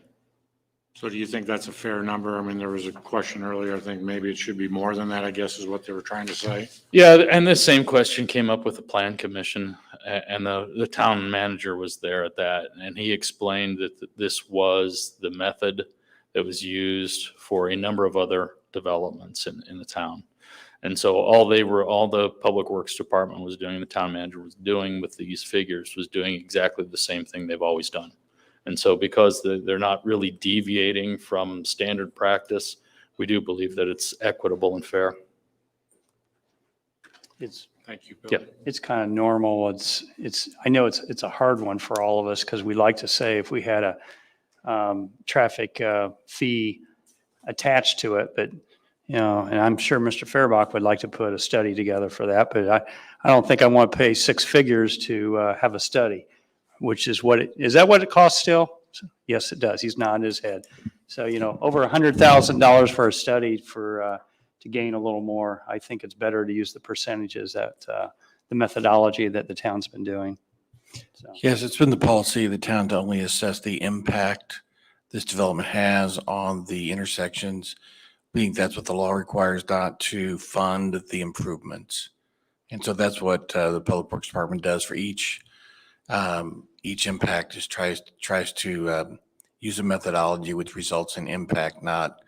So do you think that's a fair number? I mean, there was a question earlier, I think maybe it should be more than that, I guess is what they were trying to say. Yeah, and the same question came up with the plan commission, and the town manager was there at that, and he explained that this was the method that was used for a number of other developments in the town. And so all the Public Works Department was doing, the town manager was doing with these figures, was doing exactly the same thing they've always done. And so because they're not really deviating from standard practice, we do believe that it's equitable and fair. Thank you, Bill. Yeah. It's kind of normal. I know it's a hard one for all of us because we like to say if we had a traffic fee attached to it, but and I'm sure Mr. Fairbach would like to put a study together for that, but I don't think I want to pay six figures to have a study, which is is that what it costs still? Yes, it does. He's nodding his head. So, over $100,000 for a study to gain a little more. I think it's better to use the percentages that the methodology that the town's been doing. So. Yes, it's been the policy of the town to only assess the impact this development has on the intersections. I think that's what the law requires, not to fund the improvements. And so that's what the Public Works Department does for each impact, is tries to use a methodology which results in impact, not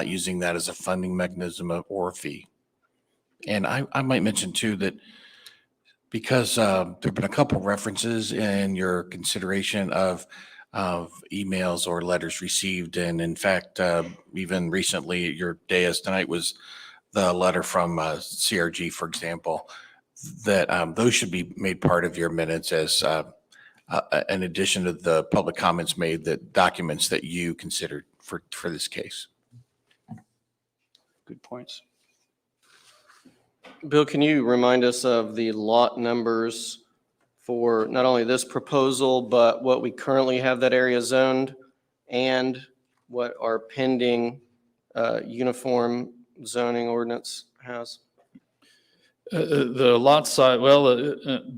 using that as a funding mechanism or a fee. And I might mention too that because there've been a couple references in your consideration of emails or letters received, and in fact, even recently, your dais tonight was the letter from CRG, for example, that those should be made part of your minutes as in addition to the public comments made, that documents that you considered for this case. Good points. Bill, can you remind us of the lot numbers for not only this proposal, but what we currently have that area zoned and what our pending uniform zoning ordinance has? The lot size, well, in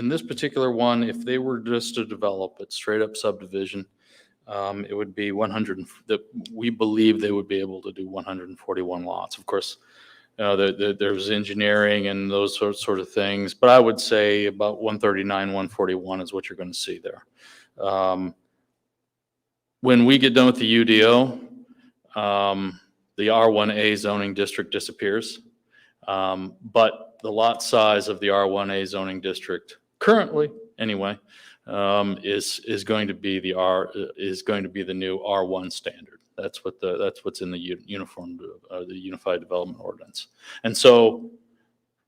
this particular one, if they were just to develop it straight up subdivision, it would be 100. We believe they would be able to do 141 lots. Of course, there's engineering and those sort of things, but I would say about 139, 141 is what you're going to see there. When we get done with the UDO, the R1A zoning district disappears, but the lot size of the R1A zoning district currently, anyway, is going to be the new R1 standard. That's what's in the the Unified Development Ordinance. And so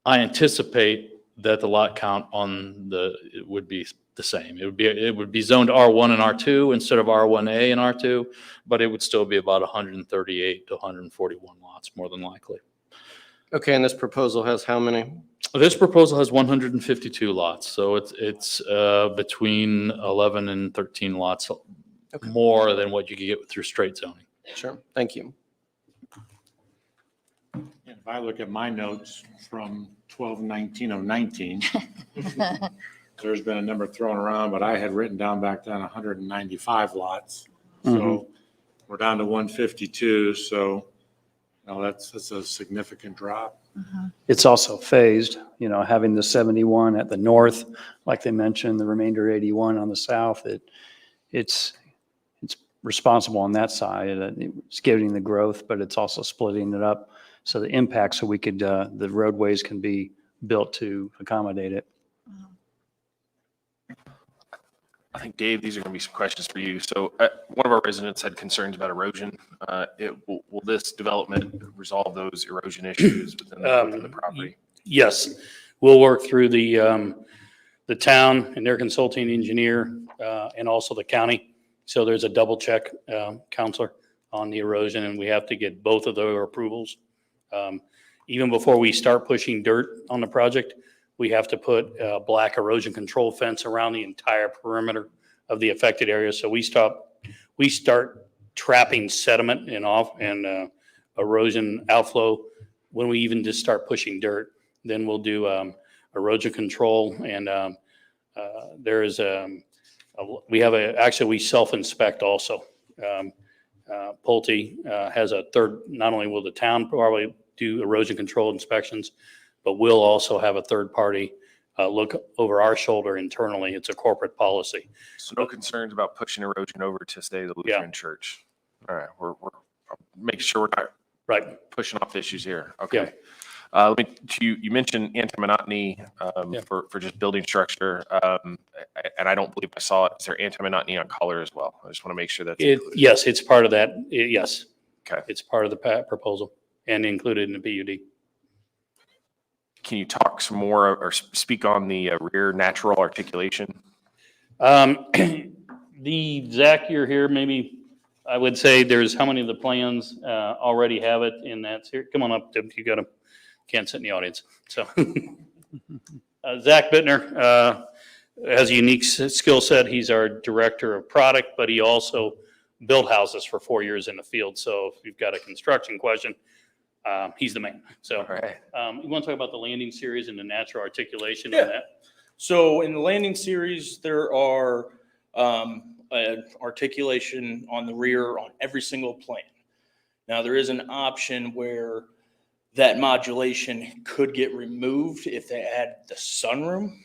I anticipate that the lot count would be the same. It would be zoned R1 and R2 instead of R1A and R2, but it would still be about 138 to 141 lots, more than likely. Okay, and this proposal has how many? This proposal has 152 lots, so it's between 11 and 13 lots more than what you could get through straight zoning. Sure, thank you. If I look at my notes from 12/19 of 19, there's been a number thrown around, but I had written down back then 195 lots. So we're down to 152, so that's a significant drop. It's also phased, having the 71 at the north, like they mentioned, the remainder 81 on the south. It's responsible on that side. It's giving the growth, but it's also splitting it up. So the impact, so we could, the roadways can be built to accommodate it. I think, Dave, these are going to be some questions for you. So one of our residents had concerns about erosion. Will this development resolve those erosion issues within the property? Yes, we'll work through the town and their consulting engineer and also the county. So there's a double check, counselor, on the erosion, and we have to get both of their approvals. Even before we start pushing dirt on the project, we have to put a black erosion control fence around the entire perimeter of the affected area. So we start trapping sediment and erosion outflow when we even just start pushing dirt. Then we'll do erosion control, and there is we self-inspect also. Pulte has a third. Not only will the town probably do erosion control inspections, but we'll also have a third party look over our shoulder internally. It's a corporate policy. So no concerns about pushing erosion over to, say, the Lutheran church? All right, we're making sure we're not pushing off issues here. Okay. You mentioned anti-monotony for just building structure, and I don't believe I saw it. Is there anti-monotony on color as well? I just want to make sure that's included. Yes, it's part of that. Yes. Okay. It's part of the proposal and included in the PUD. Can you talk some more or speak on the rear natural articulation? Zach, you're here, maybe I would say there's how many of the plans already have it in that series? Come on up, you got to, can't sit in the audience. So Zach Bittner has a unique skill set. He's our director of product, but he also built houses for 4 years in the field. So if you've got a construction question, he's the man. So you want to talk about the landing series and the natural articulation on that? So in the landing series, there are articulation on the rear on every single plan. Now, there is an option where that modulation could get removed if they add the sunroom,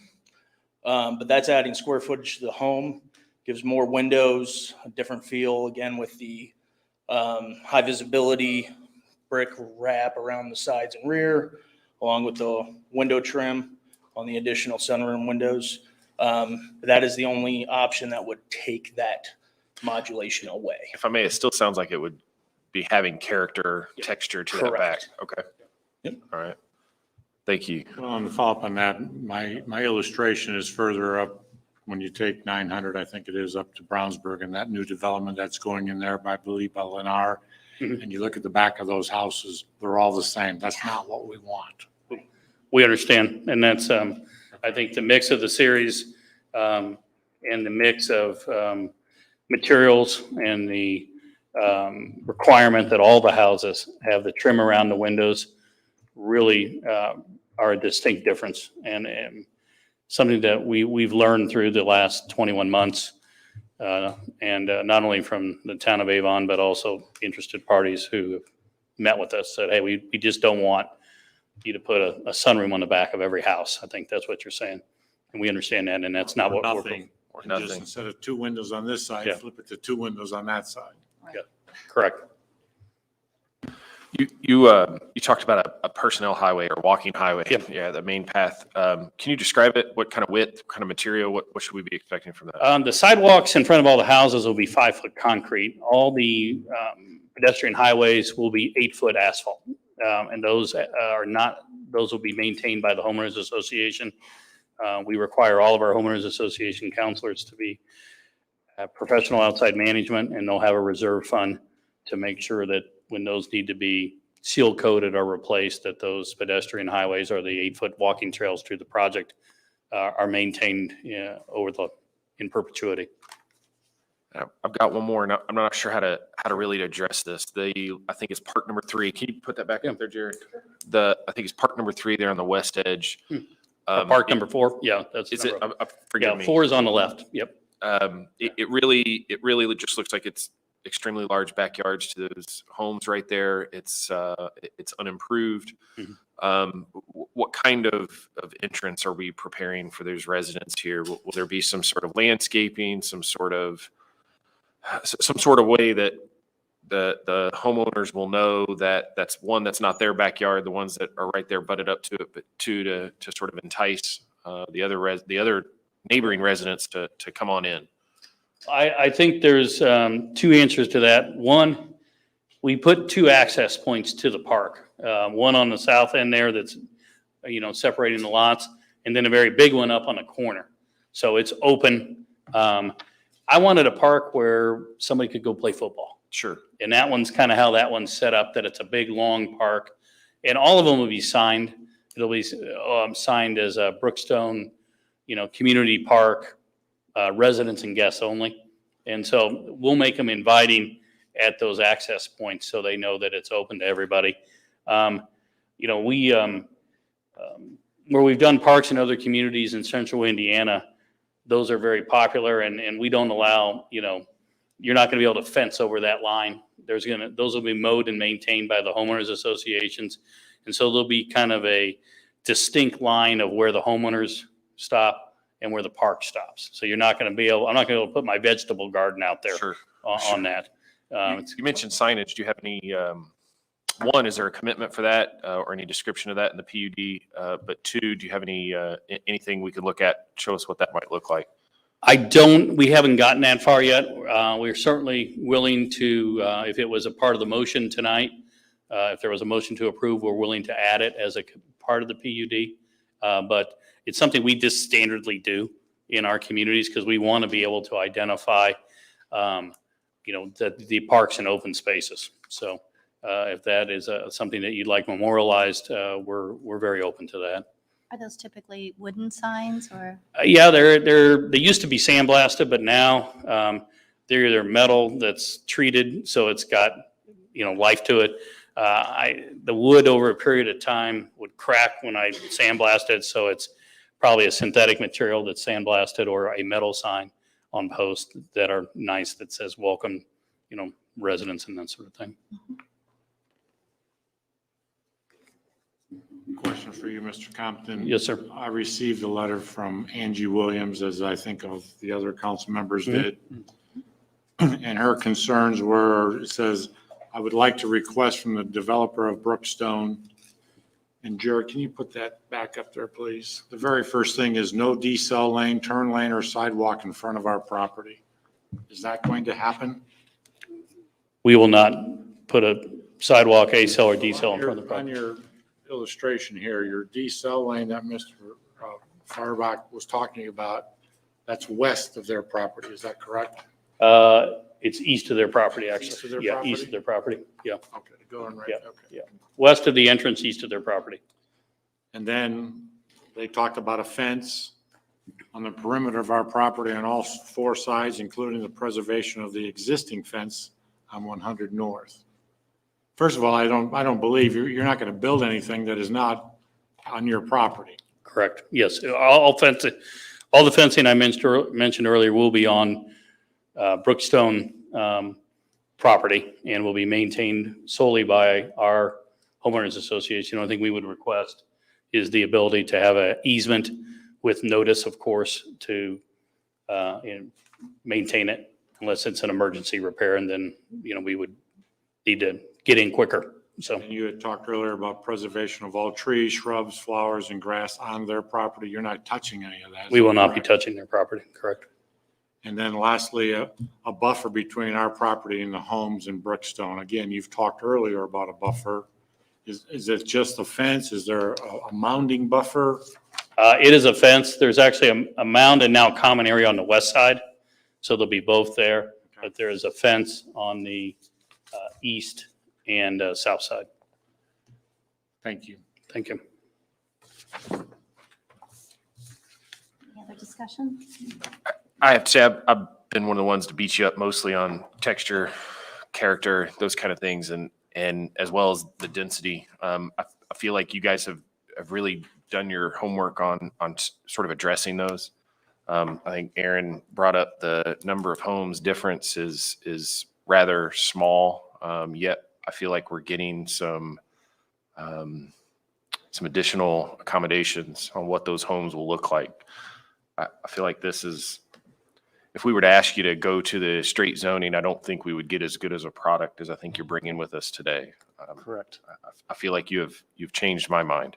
but that's adding square footage to the home, gives more windows, a different feel, again, with the high visibility brick wrap around the sides and rear, along with the window trim on the additional sunroom windows. That is the only option that would take that modulation away. If I may, it still sounds like it would be having character, texture to that back. Okay. Yep. All right. Thank you. Well, and to follow up on that, my illustration is further up. When you take 900, I think it is, up to Brownsburg, and that new development that's going in there, I believe, by Lennar, and you look at the back of those houses, they're all the same. That's not what we want. We understand, and that's I think the mix of the series and the mix of materials and the requirement that all the houses have the trim around the windows really are a distinct difference, and something that we've learned through the last 21 months, and not only from the town of Avon, but also interested parties who have met with us, said, hey, we just don't want you to put a sunroom on the back of every house. I think that's what you're saying. And we understand that, and that's not what we're Nothing. Just instead of two windows on this side, flip it to two windows on that side. Yeah, correct. You talked about a personnel highway or walking highway. Yeah, the main path. Can you describe it? What kind of width, what kind of material? What should we be expecting from that? The sidewalks in front of all the houses will be 5-foot concrete. All the pedestrian highways will be 8-foot asphalt. And those will be maintained by the homeowners association. We require all of our homeowners association counselors to be professional outside management, and they'll have a reserve fund to make sure that when those need to be seal coated or replaced, that those pedestrian highways or the 8-foot walking trails through the project are maintained in perpetuity. I've got one more, and I'm not sure how to really address this. I think it's park number 3. Can you put that back up there, Jared? I think it's park number 3 there on the west edge. Park number 4, yeah, that's. Is it? Forgive Yeah, me. 4 is on the left, yep. It really just looks like it's extremely large backyards to those homes right there. It's unimproved. What kind of entrance are we preparing for those residents here? Will there be some sort of landscaping, some sort of way that the homeowners will know that that's not their backyard, the ones that are right there butted up to it, but to sort of entice the other neighboring residents to come on in? I think there's 2 answers to that. One, we put 2 access points to the park. One on the south end there that's, separating the lots, and then a very big one up on the corner. So it's open. I wanted a park where somebody could go play football. Sure. And that one's kind of how that one's set up, that it's a big, long park. And all of them will be signed. It'll be signed as a Brookstone, community park, residents and guests only. And so we'll make them inviting at those access points so they know that it's open to everybody. Where we've done parks in other communities in central Indiana, those are very popular, and we don't allow, you're not going to be able to fence over that line. Those will be mowed and maintained by the homeowners associations. And so there'll be kind of a distinct line of where the homeowners stop and where the park stops. So I'm not going to be able to put my vegetable garden out there. Sure. On that. You mentioned signage. Do you have any, one, is there a commitment for that or any description of that in the PUD? But 2, do you have anything we could look at, show us what that might look like? We haven't gotten that far yet. We're certainly willing to, if it was a part of the motion tonight, if there was a motion to approve, we're willing to add it as a part of the PUD. But it's something we just standardly do in our communities because we want to be able to identify, the parks and open spaces. So if that is something that you'd like memorialized, we're very open to that. Are those typically wooden signs or? Yeah, they used to be sandblasted, but now they're either metal that's treated, so it's got life to it. The wood over a period of time would crack when I sandblasted, so it's probably a synthetic material that's sandblasted or a metal sign on posts that are nice that says welcome, residents and that sort of thing. Question for you, Mr. Compton. Yes, sir. I received a letter from Angie Williams, as I think of the other council members did. And her concerns were, it says, I would like to request from the developer of Brookstone. And Jared, can you put that back up there, please? The very first thing is no decel lane, turn lane, or sidewalk in front of our property. Is that going to happen? We will not put a sidewalk, ACL, or decel in front of the property. On your illustration here, your decel lane that Mr. Feuerbach was talking about, that's west of their property. Is that correct? It's east of their property, actually. East of their Yeah, property? east of their property, yeah. Okay, going right, Yeah, okay. yeah. West of the entrance, east of their property. And then they talked about a fence on the perimeter of our property on all 4 sides, including the preservation of the existing fence on 100 North. First of all, I don't believe you're not going to build anything that is not on your property. Correct, yes. All the fencing I mentioned earlier will be on Brookstone property and will be maintained solely by our homeowners association. The only thing we would request is the ability to have an easement with notice, of course, to maintain it unless it's an emergency repair, and then we would need to get in quicker. So And you had talked earlier about preservation of all trees, shrubs, flowers, and grass on their property. You're not touching any of that. we will not be touching their property, correct? And then lastly, a buffer between our property and the homes in Brookstone. Again, you've talked earlier about a buffer. Is it just a fence? Is there a mounding buffer It is a fence. There's actually a mound and now a common area on the west side. So there'll be both there, but there is a fence on the east and south side. Thank you. Thank you. Any other discussion? I have to say, I've been one of the ones to beat you up mostly on texture, character, those kind of things, and as well as the density. I feel like you guys have really done your homework on sort of addressing those. I think Aaron brought up the number of homes difference is rather small, yet I feel like we're getting some additional accommodations on what those homes will look like. I feel like this is, if we were to ask you to go to the straight zoning, I don't think we would get as good as a product as I think you're bringing with us today. Correct. I feel like you've changed my mind.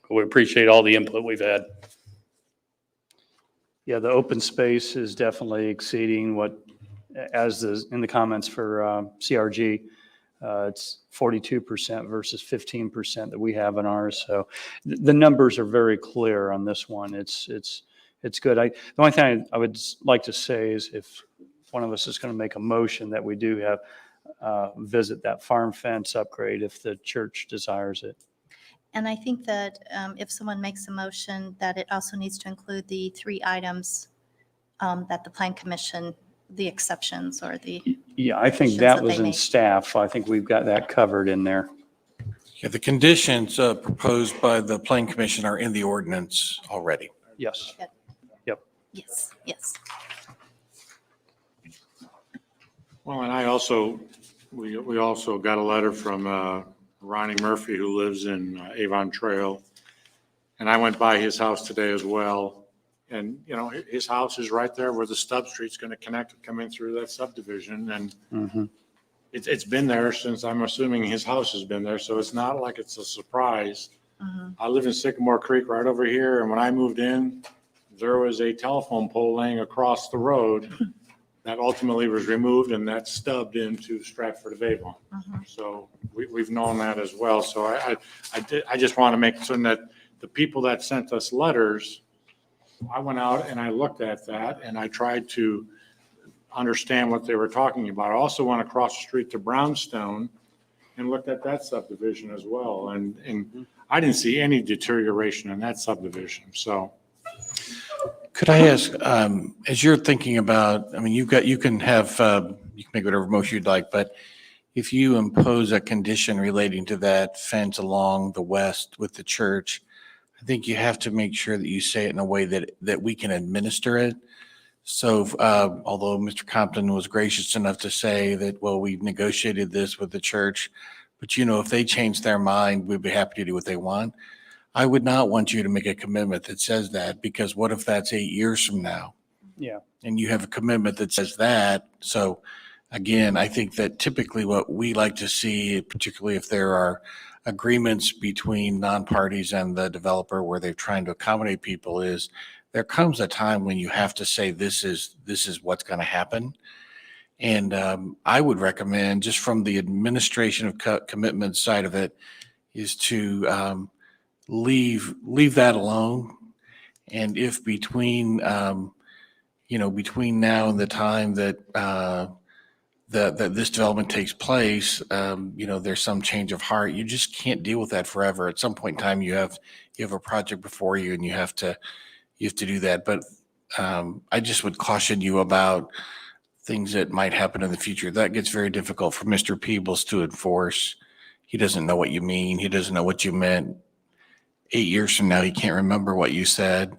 We appreciate all the input we've had. Yeah, the open space is definitely exceeding what, as in the comments for CRG, it's 42% versus 15% that we have in ours. So the numbers are very clear on this one. It's good. The only thing I would like to say is if one of us is going to make a motion that we do have visit that farm fence upgrade if the church desires it. And I think that if someone makes a motion, that it also needs to include the 3 items that the Plan Commission, the exceptions or the. Yeah, I think Should that that was they in make. staff. I think we've got that covered in there. Yeah, the conditions proposed by the Plan Commission are in the ordinance already. Yes. Good. Yep. Yes, yes. Well, and we also got a letter from Ronnie Murphy, who lives in Avon Trail. And I went by his house today as well. And, you know, his house is right there where the stub street's going to connect, come in through that subdivision. And it's been there since, I'm assuming his house has been there. So it's not like it's a surprise. I live in Sycamore Creek right over here. And when I moved in, there was a telephone pole laying across the road that ultimately was removed, and that stubbed into Stratford of Avon. So we've known that as well. So I just want to make certain that the people that sent us letters, I went out and I looked at that and I tried to understand what they were talking about. I also went across the street to Brownstone and looked at that subdivision as well. And I didn't see any deterioration in that subdivision, so. Could I ask, as you're thinking about, I mean, you can make whatever motion you'd like, but if you impose a condition relating to that fence along the west with the church, I think you have to make sure that you say it in a way that we can administer it. So although Mr. Compton was gracious enough to say that, well, we've negotiated this with the church, but you know, if they change their mind, we'd be happy to do what they want. I would not want you to make a commitment that says that, because what if that's 8 years from now? Yeah. And you have a commitment that says that. So again, I think that typically what we like to see, particularly if there are agreements between non-parties and the developer where they're trying to accommodate people, is there comes a time when you have to say, this is what's going to happen. And I would recommend, just from the administration of commitment side of it, is to leave that alone. And if between now and the time that that this development takes place, there's some change of heart, you just can't deal with that forever. At some point in time, you have a project before you, and you have to do that. But I just would caution you about things that might happen in the future. That gets very difficult for Mr. Peebles to enforce. He doesn't know what you mean. He doesn't know what you meant. 8 years from now, he can't remember what you said.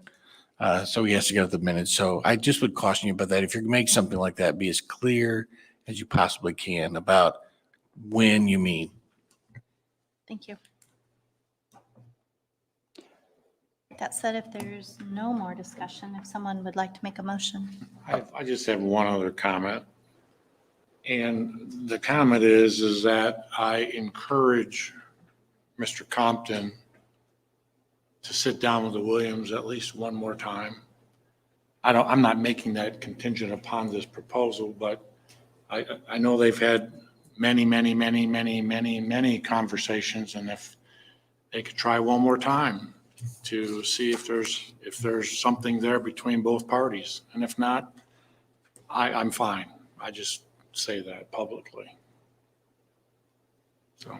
So he has to get out the minutes. So I just would caution you about that. If you make something like that, be as clear as you possibly can about when you mean. Thank you. That said, if there's no more discussion, if someone would like to make a motion. I just have one other comment. And the comment is that I encourage Mr. Compton to sit down with the Williams at least one more time. I'm not making that contingent upon this proposal, but I know they've had many conversations, and if they could try one more time, to see if there's something there between both parties. And if not, I'm fine. I just say that publicly. So.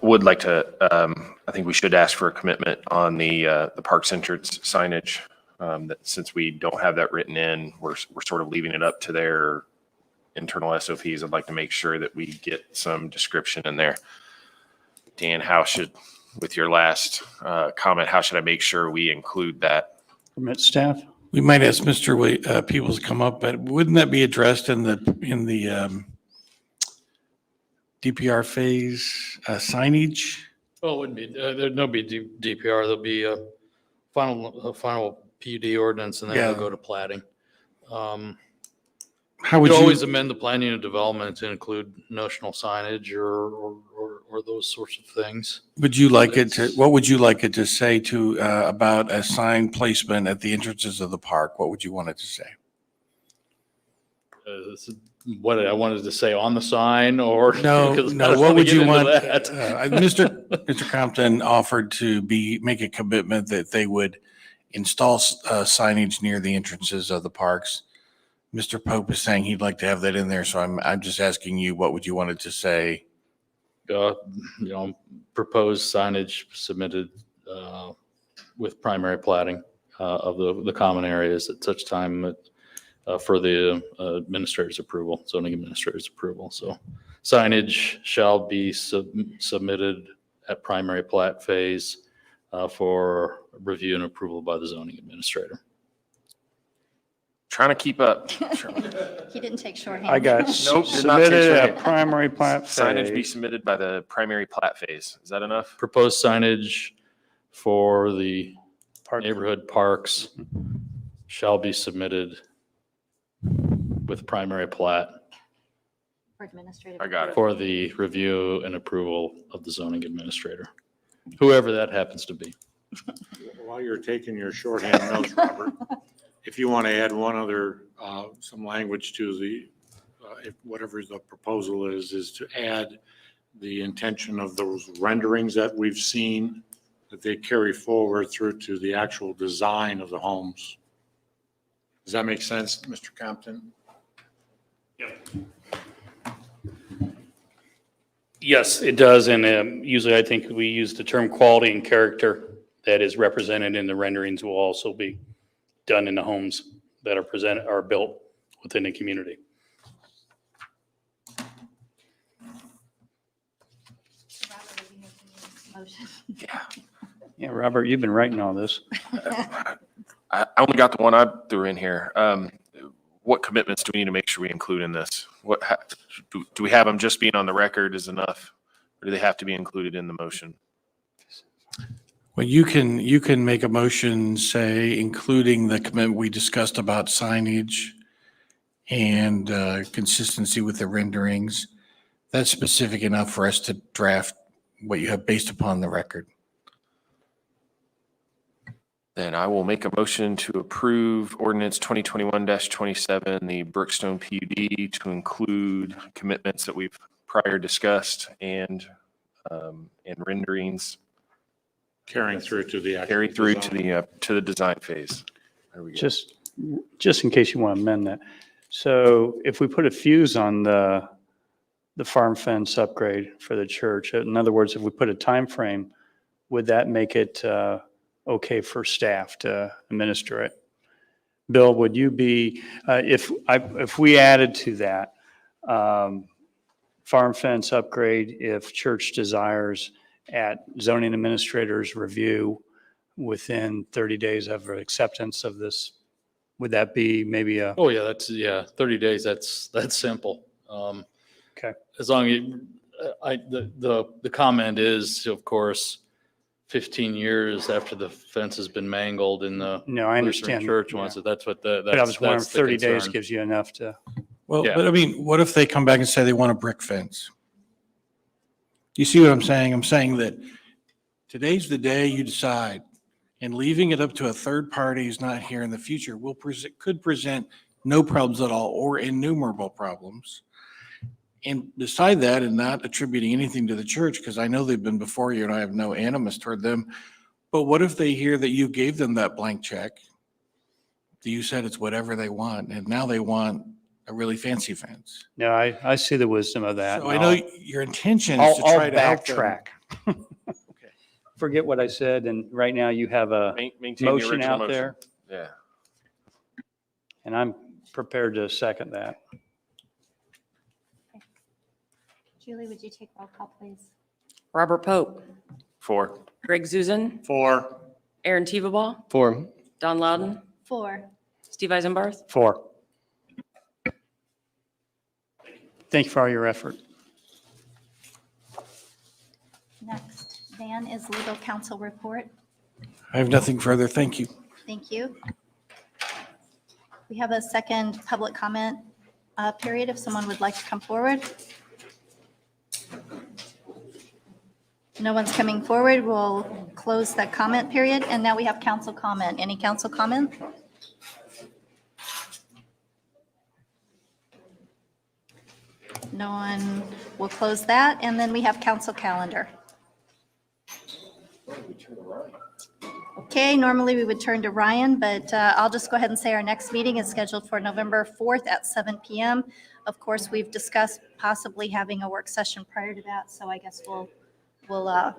Would like to, I think we should ask for a commitment on the park's entrance signage. That since we don't have that written in, we're sort of leaving it up to their internal SOPs. I'd like to make sure that we get some description in there. Dan, with your last comment, how should I make sure we include that? Permit staff? We might ask Mr. Peebles to come up, but wouldn't that be addressed in the DPR phase signage? Well, it wouldn't be, there'd no be DPR, there'll be a final PUD ordinance, and then it'll go to plating. How would You you always amend the planning and development to include notional signage or those sorts of things. Would you like it to, what would you like it to say to, about a sign placement at the entrances of the park? What would you want it to say? This is what I wanted to say on the sign, or No, because I no, don't what wanna would get you into want? that. Mr. Compton offered to make a commitment that they would install signage near the entrances of the parks. Mr. Pope is saying he'd like to have that in there, so I'm just asking you, what would you want it to say? Proposed signage submitted with primary plating of the common areas at such time for the administrator's approval, zoning administrator's approval. So signage shall be submitted at primary plat phase for review and approval by the zoning administrator. Trying to keep up. He didn't take shorthand. I got Nope, did not take submitted at shorthand. primary plat Signage be phase. submitted by the primary plat phase. Is that enough? Proposed signage for the neighborhood parks shall be submitted with primary plat For administrative. I got it. for the review and approval of the zoning administrator, whoever that happens to be. While you're taking your shorthand notes, Robert, if you want to add one other, some language to the, if whatever the proposal is to add the intention of those renderings that we've seen, that they carry forward through to the actual design of the homes. Does that make sense, Mr. Compton? Yes, it does. And usually I think we use the term quality and character that is represented in the renderings will also be done in the homes that are built within the community. Yeah, Robert, you've been writing all this. I only got the one I threw in here. What commitments do we need to make sure we include in this? Do we have them just being on the record is enough? Or do they have to be included in the motion? Well, you can make a motion, say, including the commitment we discussed about signage and consistency with the renderings. That's specific enough for us to draft what you have based upon the record. Then I will make a motion to approve ordinance 2021-27, the Brookstone PUD, to include commitments that we've prior discussed and renderings. Carrying through to the. Carry through to the design phase. There we go. Just in case you want to amend that. So if we put a fuse on the farm fence upgrade for the church, in other words, if we put a time frame, would that make it okay for staff to administer it? Bill, would you be, if we added to that, farm fence upgrade, if church desires at zoning administrator's review within 30 days of acceptance of this, would that be maybe a? Oh, yeah, 30 days, that's simple. Okay. As long as, the comment is, of course, 15 years after the fence has been mangled in the. No, I Lutheran understand. Church wants it, that's what But I was wondering if 30 days gives you enough to. Well, Yeah. but I mean, what if they come back and say they want a brick fence? You see what I'm saying? I'm saying that today's the day you decide, and leaving it up to a third party who's not here in the future could present no problems at all or innumerable problems. And beside that, and not attributing anything to the church, because I know they've been before you and I have no animus toward them, but what if they hear that you gave them that blank check? You said it's whatever they want, and now they want a really fancy fence. Yeah, I see the wisdom of that. So I know your intention is to try to help them. backtrack. Forget what I said, and right now you have a Maintain the motion original out motion. there, Yeah. and I'm prepared to second that. Julie, would you take roll call, please? Robert Pope, 4. Greg Zuzen, 4. Aaron Teveba, For, Don Loudon, 4. Steve Eisenbarth. 4. Thank you for all your effort. Next, Dan is legal counsel report. I have nothing further. Thank you. Thank you. We have a second public comment period if someone would like to come forward. No one's coming forward. We'll close that comment period. And now we have council comment. Any council comment? No one will close that. And then we have council calendar. Okay, normally we would turn to Ryan, but I'll just go ahead and say our next meeting is scheduled for November 4th at 7 PM. Of course, we've discussed possibly having a work session prior to that, so I guess we'll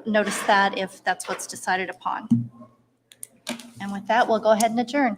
notice that if that's what's decided upon. And with that, we'll go ahead and adjourn.